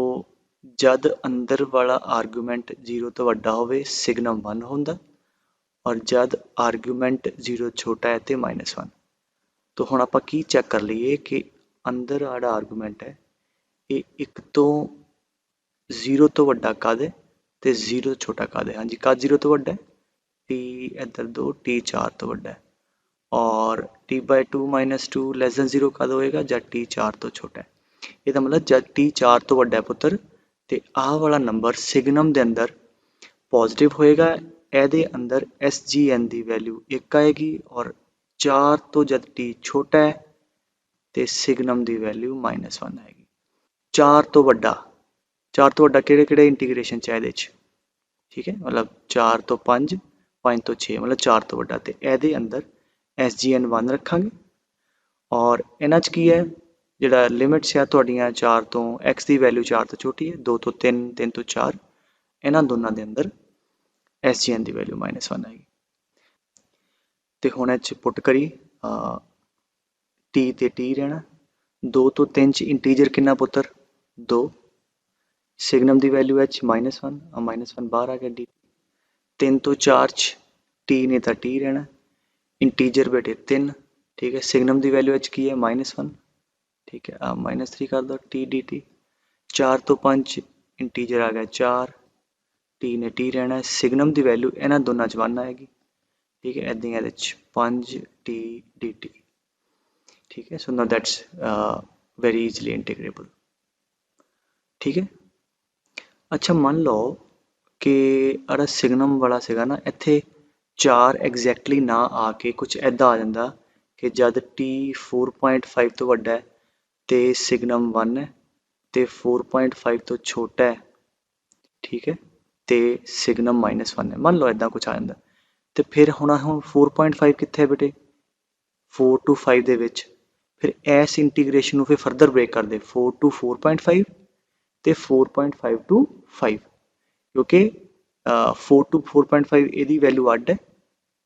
जद अंदर वाला आर्गूमेंट 0 तो वड्डा होवे सिग्नम 1 हुंदा, और जद आर्गूमेंट 0 छोटा है तो -1। तो हुण आपां की चैक कर लीए कि अंदर आड़ा आर्गूमेंट है ये 1 तो 0 तो वड्डा कद है ते 0 तो छोटा कद है। हाँ जी, कद 0 तो वड्डा है, t इधर 2 t 4 तो वड्डा है, और t/2 -2 लैस दैन 0 कद होएगा जब t 4 तो छोटा है। ਇਹਦਾ मतलब जब t 4 तो ਵੱਡਾ पुत्र ਤੇ ਆਹ वाला नंबर सिग्नम ਦੇ अंदर पॉजिटिव होएगा, ਇਹਦੇ अंदर SGN ਦੀ वैल्यू 1 आएगी, और 4 तो जब t छोटा है तो सिग्नम की वैल्यू -1 आएगी। 4 तो वड्डा किहड़े इंटीग्रेशन च है, ठीक है, मतलब 4 तो 5 5 तो 6, मतलब 4 तो वड्डा, तो ਇਹਦੇ अंदर SGN 1 रखांगे, और इन्हां च की है ਜਿਹੜਾ ਲਿਮਿਟਸ ਆ ਤੁਹਾਡੀਆਂ 4 ਤੋਂ x ਦੀ ਵੈਲਿਊ 4 ਤੋਂ ਛੋਟੀ ਹੈ, 2 ਤੋਂ 3, 3 ਤੋਂ 4, ਇਹਨਾਂ ਦੋਨਾਂ ਦੇ ਅੰਦਰ SGN ਦੀ ਵੈਲਿਊ -1 ਆਏਗੀ। ਤੇ ਹੁਣ ਇਹ 'ਚ ਪੁੱਟ ਕਰੀ t ਤੇ t ਰਹਿਣਾ। 2 ਤੋਂ 3 'ਚ ਇੰਟੀਜਰ ਕਿੰਨਾ ਪੁੱਤਰ? 2। ਸਿਗਨਮ ਦੀ ਵੈਲਿਊ h -1, -1 ਬਾਹਰ ਆ ਗਿਆ d। 3 ਤੋਂ 4 'ਚ t ਨੇ ਤਾਂ t ਰਹਿਣਾ, ਇੰਟੀਜਰ ਬੇਟੇ 3, ਠੀਕ ਹੈ। ਸਿਗਨਮ ਦੀ ਵੈਲਿਊ h ਕੀ ਹੈ? -1, ਠੀਕ ਹੈ। -3 ਕਰ ਦੋ t dt। 4 ਤੋਂ 5 ਇੰਟੀਜਰ ਆ ਗਿਆ 4, t ਨੇ t ਰਹਿਣਾ, ਸਿਗਨਮ ਦੀ ਵੈਲਿਊ ਇਹਨਾਂ ਦੋਨਾਂ 'ਚ 1 ਆਏਗੀ, ਠੀਕ ਹੈ। ਇੱਦਾਂ ਇਹਦੇ 'ਚ 5t dt, ठीक है। So now that's very easily integrable, ठीक है। अच्छा मान लो कि अड़ा सिगनम वाला सीगा ना, इत्थे 4 एग्जैक्टली ना आके कुछ ऐदा आ जाता कि जब t 4.5 तो वड्डा है तो सिगनम 1 है, तो 4.5 तो छोटा है, ठीक है, तो सिगनम -1 है। मान लो ऐदा कुछ आ जाता, तो फिर हुण 4.5 कित्थे है बेटे? 4 to 5 ਦੇ ਵਿੱਚ। ਫਿਰ ਇਸ ਇੰਟੀਗ੍ਰੇਸ਼ਨ ਨੂੰ ਫਿਰ ਫਰਦਰ ਬ੍ਰੇਕ ਕਰ ਦੇ, 4 to 4.5 ਤੇ 4.5 to 5, ਕਿਉਂਕਿ 4 to 4.5 ਇਹਦੀ ਵੈਲਿਊ ਅੱਡ ਹੈ,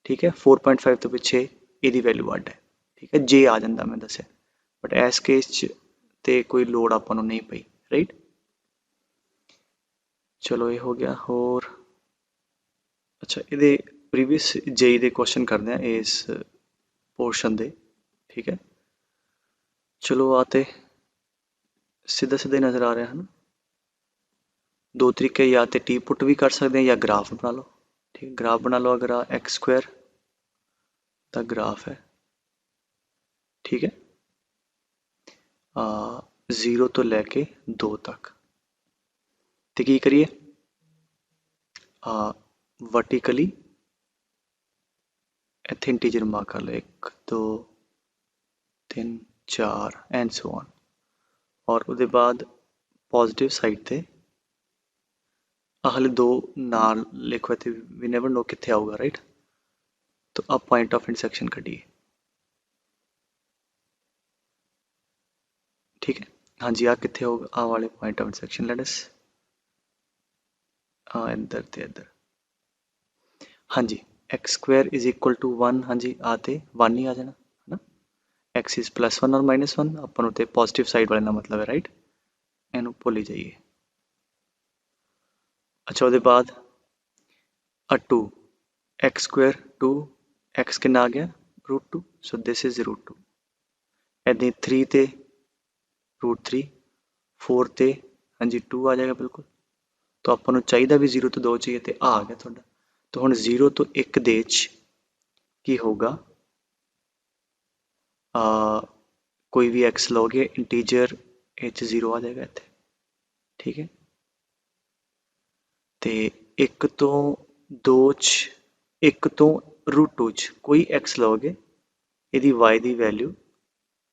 ਠੀਕ ਹੈ। 4.5 ਤੋਂ ਪਿੱਛੇ ਇਹਦੀ ਵੈਲਿਊ ਅੱਡ ਹੈ, ਠੀਕ ਹੈ। ਜੇ ਆ ਜਾਂਦਾ ਮੈਂ ਦੱਸਿਆ, ਬਟ ਇਸ ਕੇਸ 'ਚ ਤੇ ਕੋਈ ਲੋੜ ਆਪਾਂ ਨੂੰ ਨਹੀਂ ਪਈ, ਰਾਈਟ। ਚਲੋ ਇਹ ਹੋ ਗਿਆ। ਹੋਰ ਅੱਛਾ, ਇਹਦੇ ਪ੍ਰੀਵੀਅਸ JEE ਦੇ ਕੁਐਸਚਨ ਕਰਦੇ ਆ ਇਸ पोर्शन दे, ठीक है। चलो आते सीधा सीधे नज़र आ रहे हैं ना। 2 तरीके, या तो टी पुट भी कर सकते हैं या ग्राफ बना लो, ठीक है। ग्राफ बना लो, अगर x² का ग्राफ है, ठीक है, 0 तो लैके 2 तक। तो की करिए, वर्टिकली इत्थे इंटीजर मार्क कर लो, 1 2 3 4 एंड सो ऑन। और उसके बाद पॉजिटिव साइड ते हले 2 नाल लिखो, इत्थे वी नेवर नो कित्थे आऊगा, राइट। तो अब पॉइंट ऑफ इंटरसेक्शन कढिए, ठीक है। हाँ जी, आ कित्थे होगा? आ वाले point of intersection let us इधर ते इधर। हाँ जी, x² इज इक्वल टू 1, हाँ जी, आते 1 ही आ जाना है ना। x इज +1 और -1 अपन उत्ते पॉजिटिव साइड वाले का मतलब है, राइट। इनू भुल ही जाइए। अच्छा, उसके बाद 2 x² 2, x कितना आ गया? √2, सो दिस इज √2। ऐसे 3 ते √3, 4 ते हाँ जी 2 आ जाएगा बिल्कुल। तो अपन नूं चाहिदा भी 0 तो 2 चाहिए, तो आ गया तुहाडा। तो हुण 0 तो 1 दे की होगा, कोई भी x लोगे इंटीजर h 0 आ जाएगा इत्थे, ठीक है। तो 1 तो 2 1 तो √2 कोई x लोगे, यदि y की वैल्यू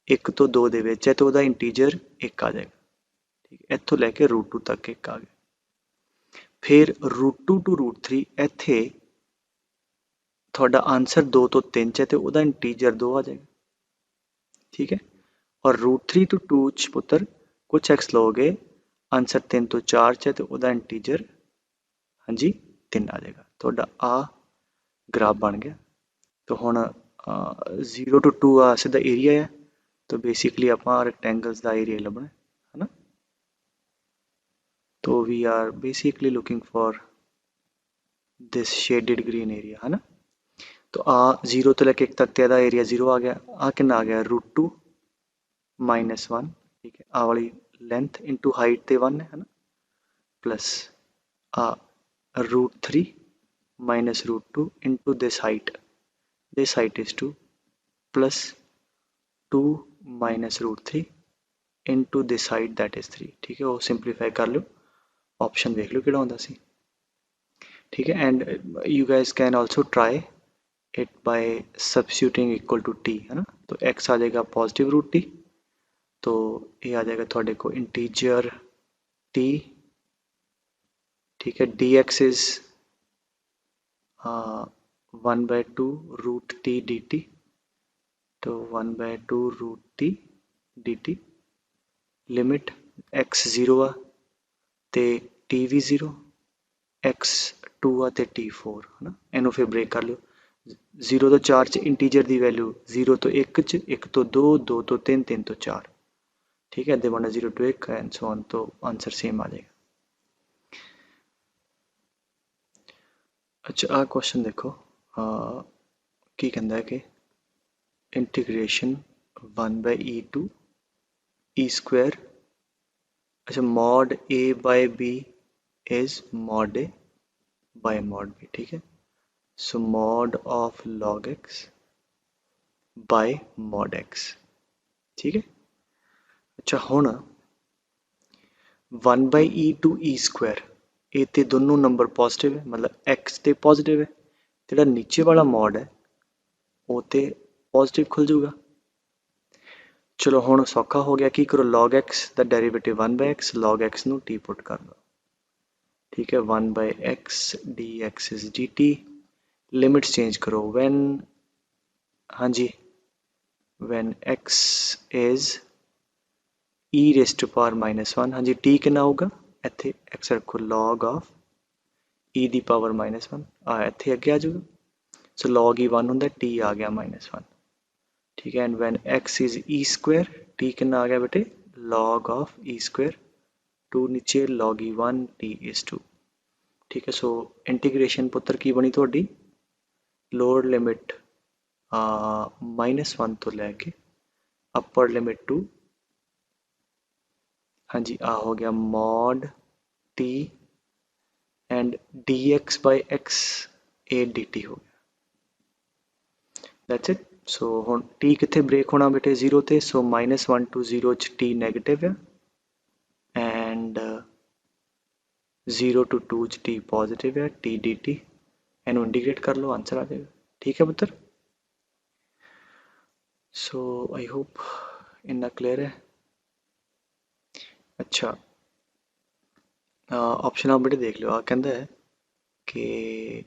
1 तो 2 दे विच है तो वह इंटीजर 1 आ जाएगा, ठीक है। इत्थों लैके √2 तक 1 आ गया। फिर √2 to √3 इत्थे थोड़ा आंसर 2 तो 3 है तो वह इंटीजर 2 आ जाएगा, ठीक है। और √3 to 2 पुत्र कुछ x लोगे, आंसर 3 तो 4 है तो वह इंटीजर हाँ जी 3 आ जाएगा। थोड़ा आ ग्राफ बन गया। तो हुण 0 to 2 आ सीधा एरिया है, तो बेसिकली आप रेक्टेंगल्स का एरिया लभना है ना। तो we are basically looking for this shaded green area, है ना। तो 0 तो लेके 1 तक का एरिया 0 आ गया। कितना आ गया? √2 -1, ठीक है। आ वाली लेंथ इंटू हाइट ते 1 है ना, plus √3 -√2 into this height is 2 plus 2 -√3 into this height that is 3, ठीक है। वो सिंपलीफाई कर लो, ऑप्शन देख लो किहड़ा हुंदा सी, ठीक है। And you guys can also try it by substituting equal to t, है ना। तो x आ जाएगा पॉजिटिव √t, तो ये आ जाएगा थोड़े को इंटीजर t, ठीक है। dx इज 1/2 √t dt, तो 1/2 √t dt लिमिट x 0 आ ते t भी 0, x 2 आ ते t 4 है ना। इनू फिर ब्रेक कर लो। 0 तो 4 च इंटीजर की वैल्यू 0 तो 1 च, 1 तो 2, 2 तो 3, 3 तो 4। ठीक है, दे बनना 0 to 1 एंड सो ऑन, तो आंसर सेम आ जाएगा। अच्छा, आ क्वेश्चन देखो, की कहता है कि integration 1/e to e square, अच्छा mod a by b is mod a by mod b। ठीक है, so mod of log x by mod x। ठीक है, अच्छा हुण 1/e टू e स्क्वायर, ये ते दोनों नंबर पॉजिटिव है, मतलब x ते पॉजिटिव है, जेड़ा नीचे वाला मॉड है वो ते पॉजिटिव खुल जाऊगा। चलो हुण सौखा हो गया, की करो log x दा डेरिवेटिव 1/x, log x नू t पुट कर दो। ठीक है, 1/x dx is dt, limits change करो व्हेन, हाँ जी, when x is e raise to power -1, हाँ जी, t कितना होगा, इत्थे x रखो log of e the power -1 आ इत्थे अगे आ जाऊगा, सो log e 1 होंदा, t आ गया -1। ठीक है, and when x is e square, t कितना आ गया बेटे log ऑफ e स्क्वायर, 2 नीचे log e 1 t इज 2। ठीक है, सो इंटीग्रेशन पुत्र की बनी थोड़ी लोअर लिमिट -1 तो लैके अपर लिमिट टू, हाँ जी, आ हो गया mod t and dx by x a dt हो गया, दैट्स इट। सो हुण t कित्थे ब्रेक होना बेटे 0 ते, सो -1 to 0 च t नेगेटिव है एंड 0 to 2 च t पॉजिटिव है, t dt इनू इंटीग्रेट कर लो, आंसर आ जाएगा। ठीक है पुत्र, सो आई होप इन्ना क्लियर है। अच्छा, ऑप्शन आप बेटे देख लो, आ कहता है कि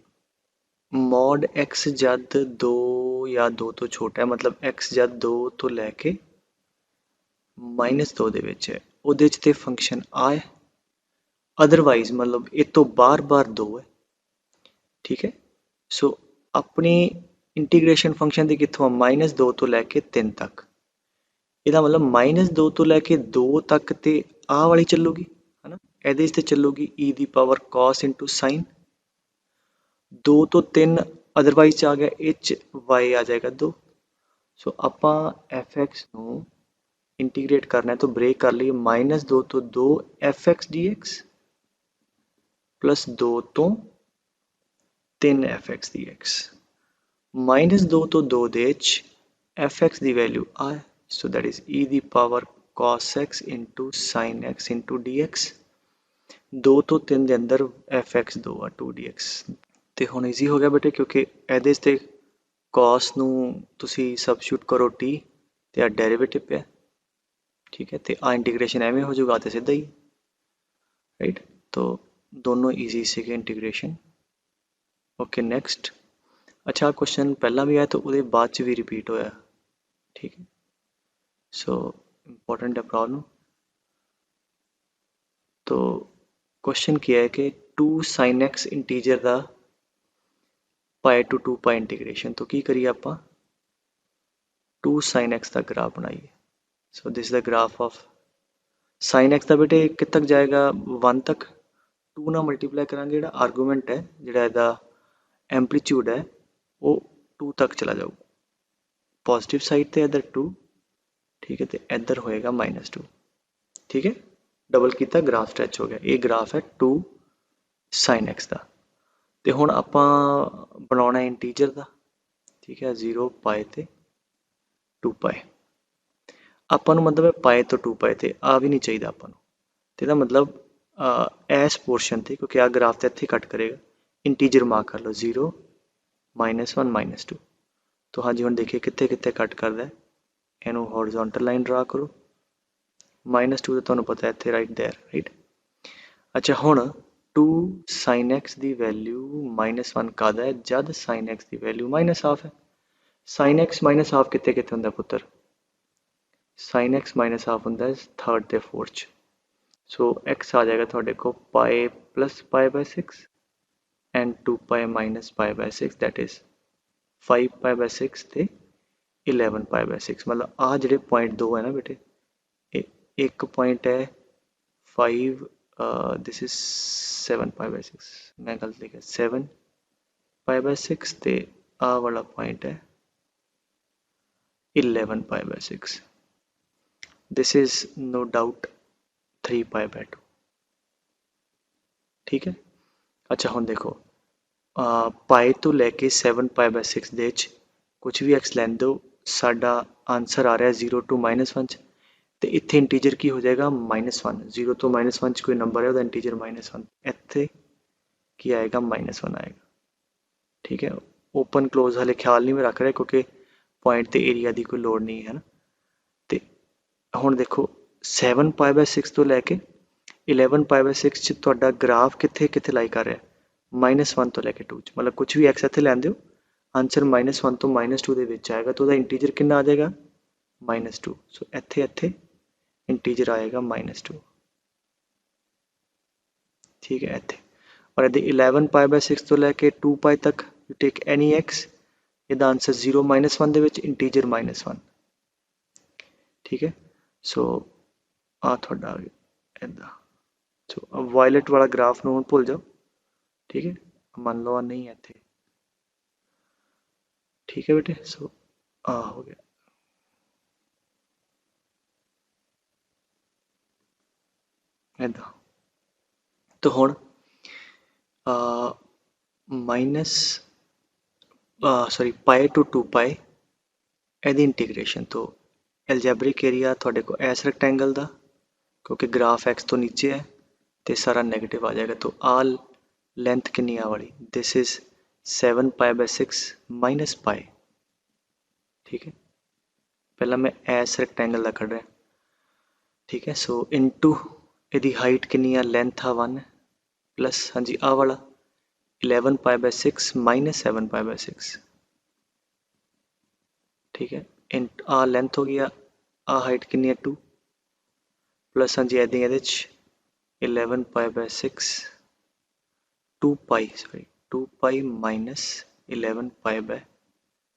मॉड x जद 2 या 2 तो छोटा है, मतलब x जद 2 तो लैके -2 ਦੇ ਵਿੱਚ ਹੈ, ਉਹਦੇ 'ਚ ਤੇ ਫੰਕਸ਼ਨ ਆ ਹੈ, अदरवाइज मतलब ये तो बार बार 2 है। ठीक है, सो अपनी इंटीग्रेशन फंक्शन की कितों -2 तो लैके 3 तक, ਇਹਦਾ मतलब -2 तो लैके 2 तक ते आ वाली ਚੱਲੂਗੀ है ना, ਇਹਦੇ 'ਚ ਤੇ ਚੱਲੂਗੀ e ਦੀ ਪਾਵਰ cos इंटू साइन, 2 तो 3 अदरवाइज आ गया h y आ जाएगा 2। सो ਆਪਾਂ fx ਨੂੰ इंटीग्रेट करना है तो ब्रेक कर लिए, -2 तो 2 fx dx प्लस 2 तो 3 fx dx, -2 तो 2 ਦੇ ਵਿੱਚ fx ਦੀ ਵੈਲਿਊ ਆ ਹੈ, so that is e the power cos x into sin x into dx, 2 ਤੋਂ 3 ਦੇ ਅੰਦਰ fx 2 ਆ 2 dx। ਤੇ ਹੁਣ ਈਜ਼ੀ ਹੋ ਗਿਆ ਬੇਟੇ, ਕਿਉਂਕਿ ਇਹਦੇ 'ਤੇ cos ਨੂੰ ਤੁਸੀਂ ਸਬਸਟੀਟਿਊਟ ਕਰੋ t ਤੇ ਆ ਡੈਰੀਵੇਟਿਵ ਪਿਆ। ठीक है, तो आ इंटीग्रेशन एवं हो जाएगा, तो सीधा ही राइट, तो दोनों ईजी से इंटीग्रेशन। ओके नेक्स्ट, अच्छा क्वेश्चन पहला भी आया तो वो बाद च भी रिपीट होया। ठीक है, सो इंपॉर्टेंट है प्रॉब्लम। तो क्वेश्चन क्या है कि 2 sin x इंटीजर का पाई टू 2 पाई इंटीग्रेशन, तो की करिए आप 2 sin x का ग्राफ बनाइए। So this the graph of sin x का बेटे कित तक जाएगा 1 तक, 2 ना मल्टीप्लाई करांगे, जिहड़ा आर्गूमेंट है जिहड़ा इहदा एंपलीट्यूड है वो 2 तक चला जाऊगा, पॉजिटिव साइड ते इधर 2, ठीक है, तो इधर होएगा -2। ठीक है, डबल किया ग्राफ स्ट्रैच हो गया, ये ग्राफ है 2 sin x का। तो हुण आपां बनाउणा इंटीजर का, ठीक है, 0 पाए ते 2 पाए, आपां नूं मतलब है पाए तो 2 पाए ते आ भी नहीं चाहिए आपां नूं, तो इहदा मतलब इस पोर्शन ते, क्योंकि आ ग्राफ तो इत्थे कट करेगा, इंटीजर मार्क कर लो 0 -1 -2। तो हाँ जी, हुण देखिए कित्थे कित्थे कट करदा है, इहनूं हॉरिजॉन्टल लाइन ड्रा करो, -2 तो तुहानूं पता है इत्थे राइट देयर राइट। अच्छा हुण 2 sin x की वैल्यू -1 कादा है, जद sin x की वैल्यू -1/2 है। sin x -1/2 कित्थे कित्थे हुंदा पुत्तर, साइन एक्स माइनस हाफ होंगे थर्ड ते फोर्थ। सो एक्स आ जाएगा थोड़े को पाए प्लस पाए बाय 6 एंड 2 पाए माइनस पाए बाय 6 दैट इज 5 पाए बाय 6 ते 11 पाए बाय 6। मतलब आ जो पॉइंट दो है ना बेटे, एक पॉइंट है 5, दिस इज 7 पाए बाय 6, मैं गलत लिखा 7 पाए बाय 6 ते आ वाला पॉइंट है 11 pi by 6। This is no doubt 3 pi by 2। ठीक है। अच्छा हम देखो पाए तो लैके 7 पाए बाय 6 ਦੇ ਵਿੱਚ ਕੁਝ ਵੀ x ਲੈਣ ਦਿਓ, ਸਾਡਾ ਆਨਸਰ ਆ ਰਿਹਾ 0 to -1 ਚ, ਤੇ ਇੱਥੇ ਇੰਟੀਜਰ ਕੀ ਹੋ ਜਾਏਗਾ -1। 0 ਤੋਂ -1 ਚ ਕੋਈ ਨੰਬਰ ਹੈ ਉਹਦਾ ਇੰਟੀਜਰ -1, ਇੱਥੇ ਕੀ ਆਏਗਾ -1 ਆਏਗਾ। ਠੀਕ ਹੈ, ਓਪਨ ਕਲੋਜ਼ ਹਲੇ ਖਿਆਲ ਨਹੀਂ ਮੈਂ ਰੱਖ ਰਿਹਾ ਕਿਉਂਕਿ ਪੁਆਇੰਟ ਤੇ ਏਰੀਆ ਦੀ ਕੋਈ ਲੋੜ ਨਹੀਂ ਹੈ ਨਾ। ਤੇ ਹੁਣ ਦੇਖੋ 7 ਪਾਈ ਬਾਈ 6 ਤੋਂ ਲੈ ਕੇ 11 ਪਾਈ ਬਾਈ 6 ਚ ਤੁਹਾਡਾ ਗ੍ਰਾਫ ਕਿੱਥੇ ਕਿੱਥੇ ਲਾਈ ਕਰ ਰਿਹਾ, -1 ਤੋਂ ਲੈ ਕੇ 2 ਚ। ਮਤਲਬ ਕੁਝ ਵੀ x ਇੱਥੇ ਲੈਂਦੇ ਹੋ, ਆਨਸਰ -1 ਤੋਂ -2 ਦੇ ਵਿੱਚ ਆਏਗਾ, ਤਾਂ ਉਹਦਾ ਇੰਟੀਜਰ ਕਿੰਨਾ ਆ ਜਾਏਗਾ -2। ਸੋ ਇੱਥੇ ਇੱਥੇ ਇੰਟੀਜਰ ਆਏਗਾ -2। ਠੀਕ ਹੈ ਇੱਥੇ। ਔਰ ਇਹਦੇ 11 ਪਾਈ ਬਾਈ 6 ਤੋਂ ਲੈ ਕੇ 2 ਪਾਈ ਤੱਕ ਯੂ ਟੇਕ ਐਨੀ x, ਇਹਦਾ ਆਨਸਰ 0 -1 ਦੇ ਵਿੱਚ ਇੰਟੀਜਰ -1। ਠੀਕ ਹੈ, ਸੋ ਆ ਤੁਹਾਡਾ ਆ ਗਿਆ ਇੱਦਾਂ। ਸੋ ਵਾਇਲਟ ਵਾਲਾ ਗ੍ਰਾਫ ਨੂੰ ਹੁਣ ਭੁੱਲ ਜਾਓ। ठीक है, मान लो नहीं है थे। ठीक है बेटे, सो हो गया। ऐदा तो हुण माइनस सॉरी पाए टू 2 पाए ਇਹਦੀ इंटीग्रेशन तो एल्जेब्रिक एरिया थोड़े को इस रेक्टेंगल का, क्योंकि ग्राफ एक्स तो नीचे है तो सारा नेगेटिव आ जाएगा। तो आल लेंथ कितनी आ वाली, दिस इज 7 पाए बाय 6 माइनस पाए। ठीक है, पहला मैं इस रेक्टेंगल का कढ़ रहा। ठीक है, सो इनटू ਇਹਦੀ हाइट कितनी है, लेंथ आ 1 प्लस हाँ जी आ वाला 11 पाए बाय 6 माइनस 7 पाए बाय 6। ठीक है, इन आ लेंथ हो गया, आ हाइट कितनी है 2 प्लस हाँ जी ऐसे 11 pi by 6 2 pi sorry 2 pi minus 11 pi by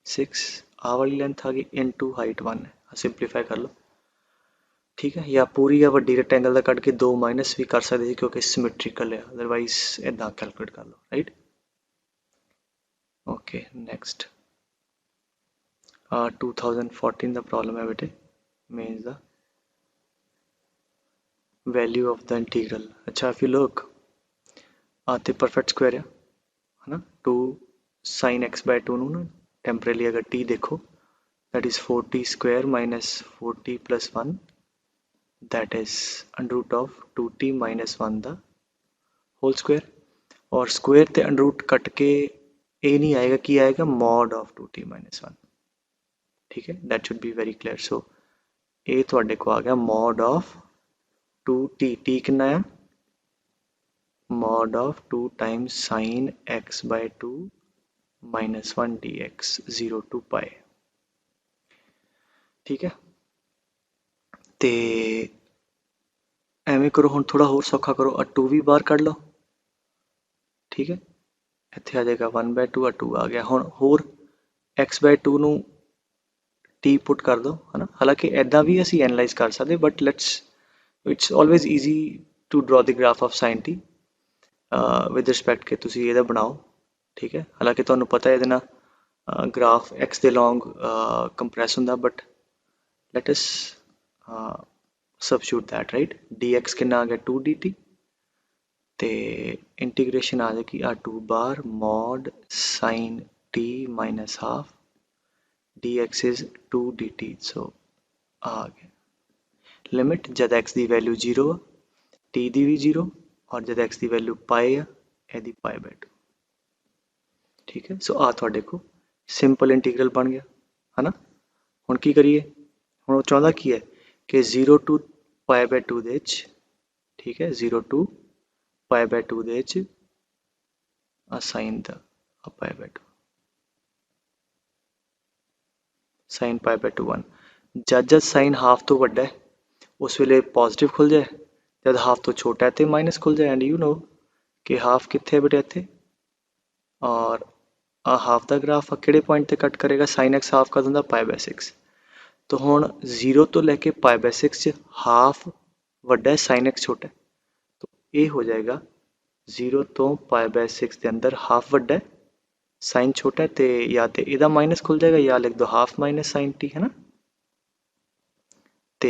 6 आ वाली लेंथ आ गई इनटू हाइट 1 है। सिंपलीफाई कर लो। ठीक है, या पूरी या वड्डी रेक्टेंगल का कट के 2 माइनस भी कर सकते हैं क्योंकि सिमेट्रिकल है, अदरवाइज इदा कैलकुलेट कर लो। राइट, ओके नेक्स्ट 2014 का प्रॉब्लम है बेटे, means the value of the integral. अच्छा इफ यू लुक आते परफेक्ट स्क्वायर है ना, 2 साइन एक्स बाय 2 ना टेम्परेली अगर टी देखो that is 4t square minus 4t plus 1 that is under root of 2t minus 1 the whole square. और square ते under root cut के ए नहीं आएगा, कि आएगा मॉड ऑफ 2t माइनस 1। ठीक है, that should be very clear. So ए थोड़े को आ गया मॉड ऑफ 2t, टी कितना है mod of 2 times sin x by 2 minus 1 dx 0 to pi। ठीक है, ते एवें करो हुण थोड़ा होर सौखा करो, 2 भी बाहर कढ़ लो। ठीक है, इत्थे आ जाएगा 1 by 2 2 आ गया। हुण होर x by 2 नूं t पुट कर दो है ना। हालांकि ऐदा भी असीं एनालाइज कर सकते, but it's always easy to draw the graph of sin t with respect के तुसी ਇਹਦਾ बनाओ। ठीक है, हालांकि ਤੁਹਾਨੂੰ पता है ਇਹਦੇ ਨਾਲ ग्राफ x ਦੇ लॉन्ग कंप्रैस ਹੁੰਦਾ, but let us substitute that. Right, dx कितना आ गया 2 dt ते इंटीग्रेशन आ जाएगी आ 2 बार mod sine t minus half dx is 2 dt। So आ गया लिमिट जब x की वैल्यू 0 t की भी 0 और जब x की वैल्यू पाए है यदि पाए बाय 2। ठीक है, सो आ थोड़े को सिंपल इंटीग्रल बन गया है ना। हुण की करिए, हुण वो चाहता की है कि 0 टू पाए बाय 2 दे विच, ठीक है 0 टू पाए बाय 2 दे विच sine the pi by 2 sine pi by 2 1 जद साइन हाफ तो वड्डा है उस वेले पॉजिटिव खुल जाए, जब हाफ तो छोटा है तो माइनस खुल जाए। एंड यू नो कि हाफ कितने बेटे इतने, और आ हाफ का ग्राफ किहड़े पॉइंट ते कट करेगा, साइन एक्स हाफ का दिंदा π/6। तो हुण 0 तो लैके π/6 च हाफ वड्डा है, साइन एक्स छोटा है, तो ये हो जाएगा 0 तो π/6 के अंदर हाफ वड्डा है, साइन छोटा है, तो या तो इहदा माइनस खुल जाएगा या लिख दो हाफ माइनस साइन टी, है ना। तो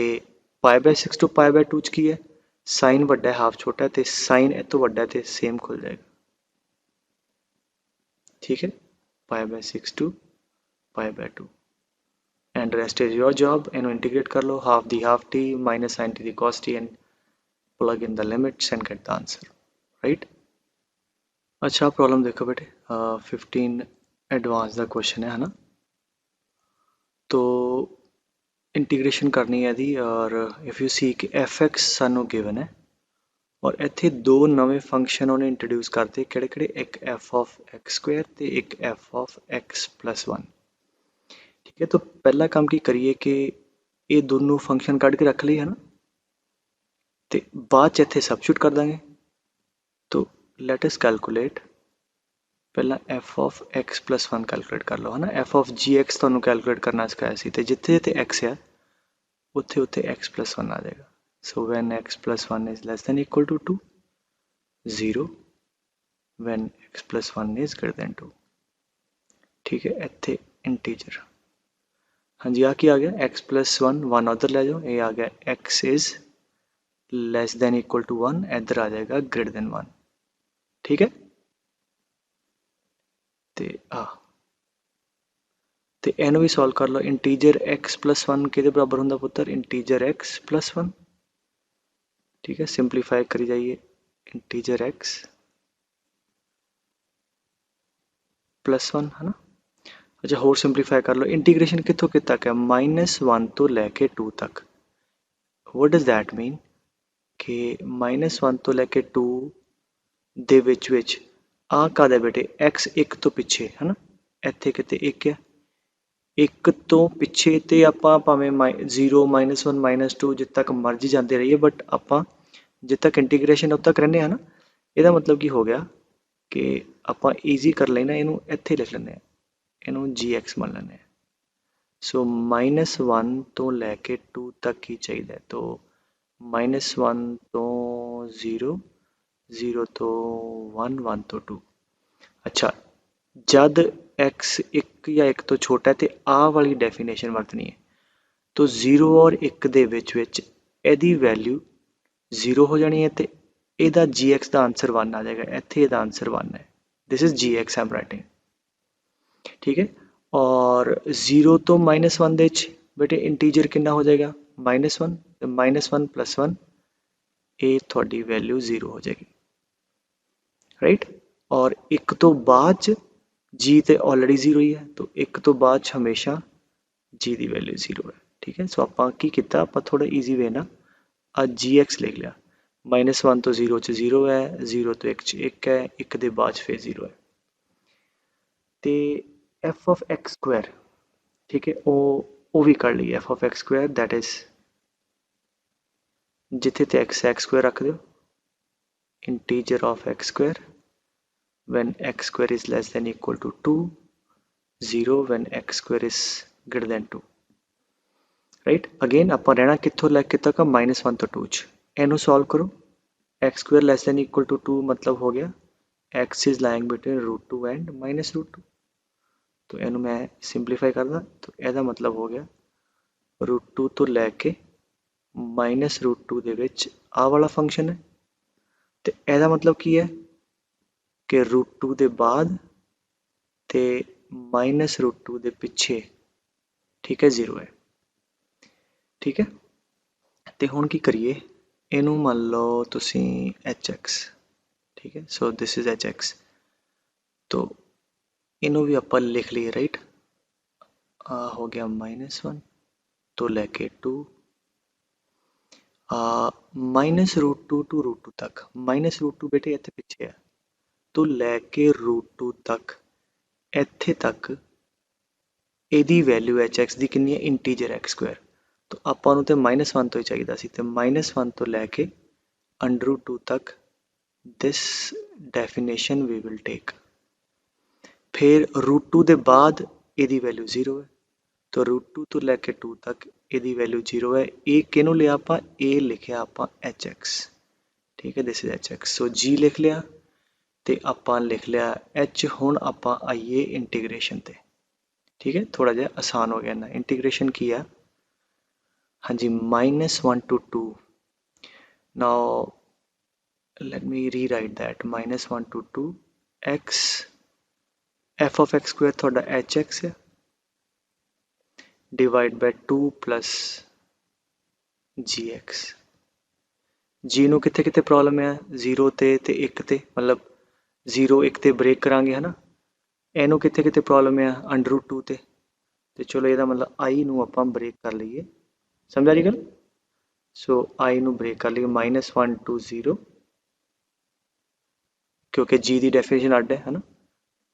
π/6 टू π/2 च की है, साइन वड्डा है हाफ छोटा है, तो साइन इस तो वड्डा है तो सेम खुल जाएगा। ठीक है, π/6 to π/2 and rest is your job. इन्हों इंटीग्रेट कर लो, हाफ दी half t minus sine t दी cos t and plug in the limits and get the answer, right. अच्छा प्रॉब्लम देखो बेटे, 15 एडवांस का क्वेश्चन है ना। तो इंटीग्रेशन करनी है दी, और इफ यू सी कि एफ एक्स सानू गिवन है और इत्थे दो नवे फंक्शन उन्हें इंट्रोड्यूस करते, किहड़े किहड़े, एक एफ ऑफ एक्स स्क्वायर ते एक एफ ऑफ एक्स प्लस 1। ठीक है, तो पहला काम की करिए कि ये दोनों फंक्शन कढ़ के रख लिए है ना, तो बाद च इत्थे सबस्टिट्यूट कर देंगे। तो लेट अस कैलकुलेट, पहला F of x plus 1 calculate कर लो, है ना। एफ ऑफ जी एक्स तुहानू कैलकुलेट करना सिखाया सी, ते जिथे जिथे एक्स है उत्थे उत्थे एक्स प्लस 1 आ जाएगा। So when x plus 1 is less than equal to 2, 0 when x plus 1 is greater than 2। ठीक है, इत्थे इंटीजर, हाँ जी, आ की आ गया, एक्स प्लस 1, 1 उधर ले जाओ, ये आ गया x is less than equal to 1, इधर आ जाएगा ग्रेटर देन 1। ठीक है, तो इन्हू भी सॉल्व कर लो। इंटीजर एक्स प्लस 1 के बराबर होंगे पुत्र, इंटीजर एक्स प्लस 1। ठीक है, सिंपलीफाई करी जाइए, इंटीजर एक्स प्लस 1, है ना। अच्छा होर सिंपलीफाई कर लो, इंटीग्रेशन कितों कि तक है, -1 तो लैके 2 तक। वट डज दैट मीन कि -1 तो लैके 2 दे विच आ कादा बेटे, एक्स एक तो पिछे, है ना, इत्थे किते एक है, एक तो पिछे तो आप भावें 0 -1 -2 जित तक मर्जी जाते रहिए, बट आप जित तक इंटीग्रेशन उद तक रहने हैं ना। यदा मतलब की हो गया कि आप ईजी कर लेना, इनू इत्थे लिख लें, इनू जी एक्स मान लें। सो -1 तो लैके 2 तक ही चाहिए, तो -1 तो 0, 0 तो 1, 1 तो 2। अच्छा, जद x एक या एक तो छोटा है तो आ वाली डेफिनेशन वरतनी है, तो 0 और 1 दे विच एदी वैल्यू 0 हो जानी है, तो ਇਹਦਾ gx ਦਾ आंसर 1 आ जाएगा, ਇੱਥੇ ਇਹਦਾ आंसर 1 है, this is gx I am writing. ठीक है, और 0 तो -1 ਦੇ ਵਿੱਚ बेटे इंटीजर कितना हो जाएगा, -1, तो -1 + 1 ये थोड़ी वैल्यू 0 हो जाएगी, राइट। और एक तो बाद जी तो ऑलरेडी 0 ही है, तो एक तो बाद हमेशा जी की वैल्यू 0 है। ठीक है, सो आप की किया, आप थोड़ा ईजी वे ना जी एक्स लिख लिया, -1 तो 0 च 0 है, 0 तो 1 च 1 है, 1 के बाद फिर 0 है। तो एफ ऑफ एक्स स्क्वायर, ठीक है, वो भी कर ली, f of x square that is जिथे तो एक्स स्क्वायर रख दो, integer of x square when x square is less than equal to 2, 0 when x square is greater than 2, right. Again आप रहना कितों लैके तक, -1 तो 2 च, इनू सॉल्व करो, x square less than equal to 2 मतलब हो गया x is lying between √2 and -√2। तो इनू मैं सिंपलीफाई करदा, तो यदा मतलब हो गया √2 तो लैके -√2 दे विच आ वाला फंक्शन है, तो यदा मतलब की है कि √2 दे बाद ते -√2 दे पिछे, ठीक है, 0 है। ठीक है, तो हुण की करिए, इनू मान लो तुसी hx, ठीक है, सो दिस इज hx, तो इनू भी आप लिख लिए, राइट। हो गया -1 तो लैके 2, -√2 टू √2 तक, -√2 बेटे इत्थे पिछे है, तो लैके √2 तक इत्थे तक एदी वैल्यू hx दी कितनी है, इंटीजर एक्स स्क्वायर, तो ਆਪਾਂ ਨੂੰ ਤੇ -1 ਤੋਂ ਹੀ ਚਾਹੀਦਾ ਸੀ ਤੇ -1 ਤੋਂ ਲੈ ਕੇ √2 ਤੱਕ this definition we will take। फिर √2 ਦੇ ਬਾਅਦ ਇਹਦੀ ਵੈਲਿਊ 0 ਹੈ तो √2 ਤੋਂ ਲੈ ਕੇ 2 ਤੱਕ ਇਹਦੀ ਵੈਲਿਊ 0 ਹੈ। ਇਹ ਕਿਹਨੂੰ ਲਿਆ ਆਪਾਂ, ਇਹ ਲਿਖਿਆ ਆਪਾਂ hx, ਠੀਕ ਹੈ, this is hx। So g ਲਿਖ ਲਿਆ ਤੇ ਆਪਾਂ ਲਿਖ ਲਿਆ h। ਹੁਣ ਆਪਾਂ ਆਈਏ ਇੰਟੀਗ੍ਰੇਸ਼ਨ ਤੇ, ਠੀਕ ਹੈ, ਥੋੜਾ ਜਿਹਾ ਆਸਾਨ ਹੋ ਗਿਆ ਨਾ। ਇੰਟੀਗ੍ਰੇਸ਼ਨ ਕੀ ਆ, ਹਾਂਜੀ, -1 to 2। Now let me rewrite that, -1 to 2 x f of x square ਤੁਹਾਡਾ hx ਹੈ, divide by 2 plus gx। g ਨੂੰ ਕਿੱਥੇ ਕਿੱਥੇ ਪ੍ਰੋਬਲਮ ਹੈ, 0 ਤੇ 1 ਤੇ, ਮਤਲਬ 0 1 ਤੇ ਬ੍ਰੇਕ ਕਰਾਂਗੇ, ਹੈ ਨਾ। ਇਹਨੂੰ ਕਿੱਥੇ ਕਿੱਥੇ ਪ੍ਰੋਬਲਮ ਹੈ, √2 ਤੇ ਚਲੋ ਇਹਦਾ ਮਤਲਬ i ਨੂੰ ਆਪਾਂ ਬ੍ਰੇਕ ਕਰ ਲਈਏ, ਸਮਝਿਆ ਜੀ ਗੱਲ। ਸੋ i ਨੂੰ ਬ੍ਰੇਕ ਕਰ ਲਈਏ, -1 to 0, ਕਿਉਂਕਿ g ਦੀ ਡੈਫੀਨੇਸ਼ਨ ਅੱਡ ਹੈ ਨਾ,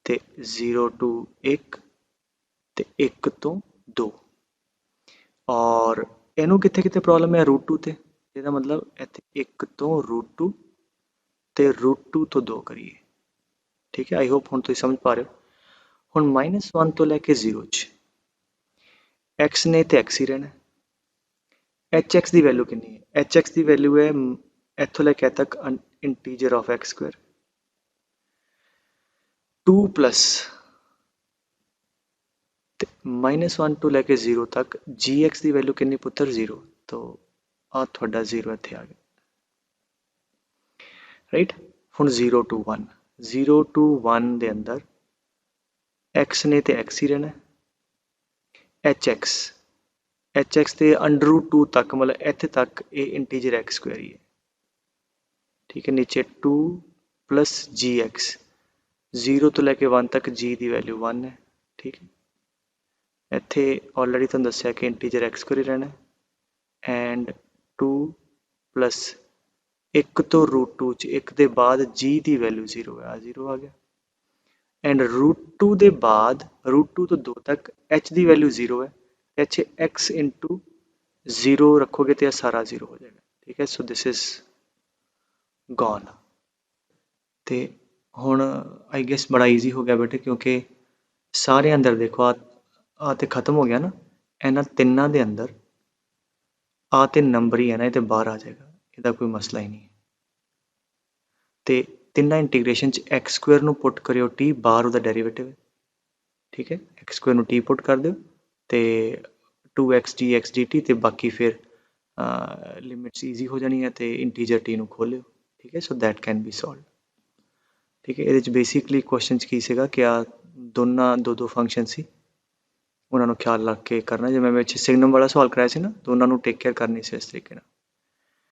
ਤੇ 0 to 1 ਤੇ 1 ਤੋਂ 2। ਔਰ ਇਹਨੂੰ ਕਿੱਥੇ ਕਿੱਥੇ ਪ੍ਰੋਬਲਮ ਹੈ, √2 ਤੇ, ਇਹਦਾ ਮਤਲਬ ਇੱਥੇ 1 ਤੋਂ √2 ਤੇ √2 ਤੋਂ 2 ਕਰੀਏ, ਠੀਕ ਹੈ। ਆਈ ਹੋਪ ਹੁਣ ਤੁਸੀਂ ਸਮਝ ਪਾ ਰਹੇ ਹੋ। ਹੁਣ -1 ਤੋਂ ਲੈ ਕੇ 0 'ਚ x ਨੇ ਤੇ x ਹੀ ਰਹਿਣਾ। hx ਦੀ ਵੈਲਿਊ ਕਿੰਨੀ ਹੈ, hx ਦੀ ਵੈਲਿਊ ਹੈ ਇੱਥੋਂ ਲੈ ਕੇ ਤੱਕ integer of x square 2 plus ਤੇ -1 ਤੋਂ ਲੈ ਕੇ 0 ਤੱਕ gx ਦੀ ਵੈਲਿਊ ਕਿੰਨੀ ਪੁੱਤਰ, 0। ਤਾਂ ਆ ਤੁਹਾਡਾ 0 ਇੱਥੇ ਆ ਗਿਆ, ਰਾਈਟ। ਹੁਣ 0 to 1, 0 to 1 ਦੇ ਅੰਦਰ x ਨੇ ਤੇ x ਹੀ ਰਹਿਣਾ। hx ਤੇ √2 ਤੱਕ, ਮਤਲਬ ਇੱਥੇ ਤੱਕ ਇਹ ਇੰਟੀਜਰ x ਸਕੁਅਰ ਹੀ ਹੈ, ਠੀਕ ਹੈ। ਨੀਚੇ 2 ਪਲੱਸ gx, 0 ਤੋਂ ਲੈ ਕੇ 1 ਤੱਕ g ਦੀ ਵੈਲਿਊ 1 ਹੈ, ਠੀਕ ਹੈ। ਇੱਥੇ ਆਲਰੇਡੀ ਤੁਹਾਨੂੰ ਦੱਸਿਆ ਕਿ ਇੰਟੀਜਰ x ਸਕੁਅਰ ਹੀ ਰਹਿਣਾ, ਐਂਡ 2 ਪਲੱਸ 1 ਤੋਂ √2 'ਚ 1 ਦੇ ਬਾਅਦ g ਦੀ ਵੈਲਿਊ 0 ਹੈ, ਆ 0 ਆ ਗਿਆ। ਐਂਡ √2 ਦੇ ਬਾਅਦ √2 ਤੋਂ 2 ਤੱਕ h ਦੀ ਵੈਲਿਊ 0 ਹੈ, ਇੱਥੇ x ਇੰਟੂ 0 ਰੱਖੋਗੇ ਤੇ ਇਹ ਸਾਰਾ 0 ਹੋ ਜਾਏਗਾ, ਠੀਕ ਹੈ। ਸੋ ਦਿਸ ਇਜ਼ ਗੋਨ। ਤੇ ਹੁਣ ਆਈ ਗੈਸ ਬੜਾ ਈਜ਼ੀ ਹੋ ਗਿਆ ਬੇਟੇ, ਕਿਉਂਕਿ ਸਾਰੇ ਅੰਦਰ ਦੇਖੋ ਆ ਤੇ ਖਤਮ ਹੋ ਗਿਆ ਨਾ, ਇਹਨਾਂ ਤਿੰਨਾਂ ਦੇ ਅੰਦਰ ਆ ਤੇ ਨੰਬਰ ਹੀ ਹੈ ਨਾ, ਇਹ ਤੇ ਬਾਹਰ ਆ ਜਾਏਗਾ, ਇਹਦਾ ਕੋਈ ਮਸਲਾ ਹੀ ਨਹੀਂ। ਤੇ ਤਿੰਨਾਂ ਇੰਟੀਗ੍ਰੇਸ਼ਨ 'ਚ x ਸਕੁਅਰ ਨੂੰ ਪੁੱਟ ਕਰਿਓ t, ਬਾਹਰ ਉਹਦਾ ਡੈਰੀਵੇਟਿਵ ਹੈ, ਠੀਕ ਹੈ। x ਸਕੁਅਰ ਨੂੰ t ਪੁੱਟ ਕਰ ਦਿਓ ਤੇ 2x dx dt, ਤੇ ਬਾਕੀ ਫਿਰ ਲਿਮਿਟਸ ਈਜ਼ੀ ਹੋ ਜਾਣੀ ਹੈ ਤੇ ਇੰਟੀਜਰ t ਨੂੰ ਖੋਲਿਓ, ਠੀਕ ਹੈ। So that can be solved, ਠੀਕ ਹੈ। ਇਹਦੇ 'ਚ ਬੇਸਿਕਲੀ ਕੁਐਸਚਨ 'ਚ ਕੀ ਸੀਗਾ ਕਿ ਆ ਦੋਨਾਂ ਦੋ ਫੰਕਸ਼ਨ ਸੀ, ਉਹਨਾਂ ਨੂੰ ਖਿਆਲ ਰੱਖ ਕੇ ਕਰਨਾ। ਜਿਵੇਂ ਮੈਂ ਸਿਗਨਮ ਵਾਲਾ ਸਵਾਲ ਕਰਾਇਆ ਸੀ ਨਾ, ਤਾਂ ਉਹਨਾਂ ਨੂੰ ਟੇਕ ਕੇਅਰ ਕਰਨੀ ਸੀ ਇਸ ਤਰੀਕੇ ਨਾਲ।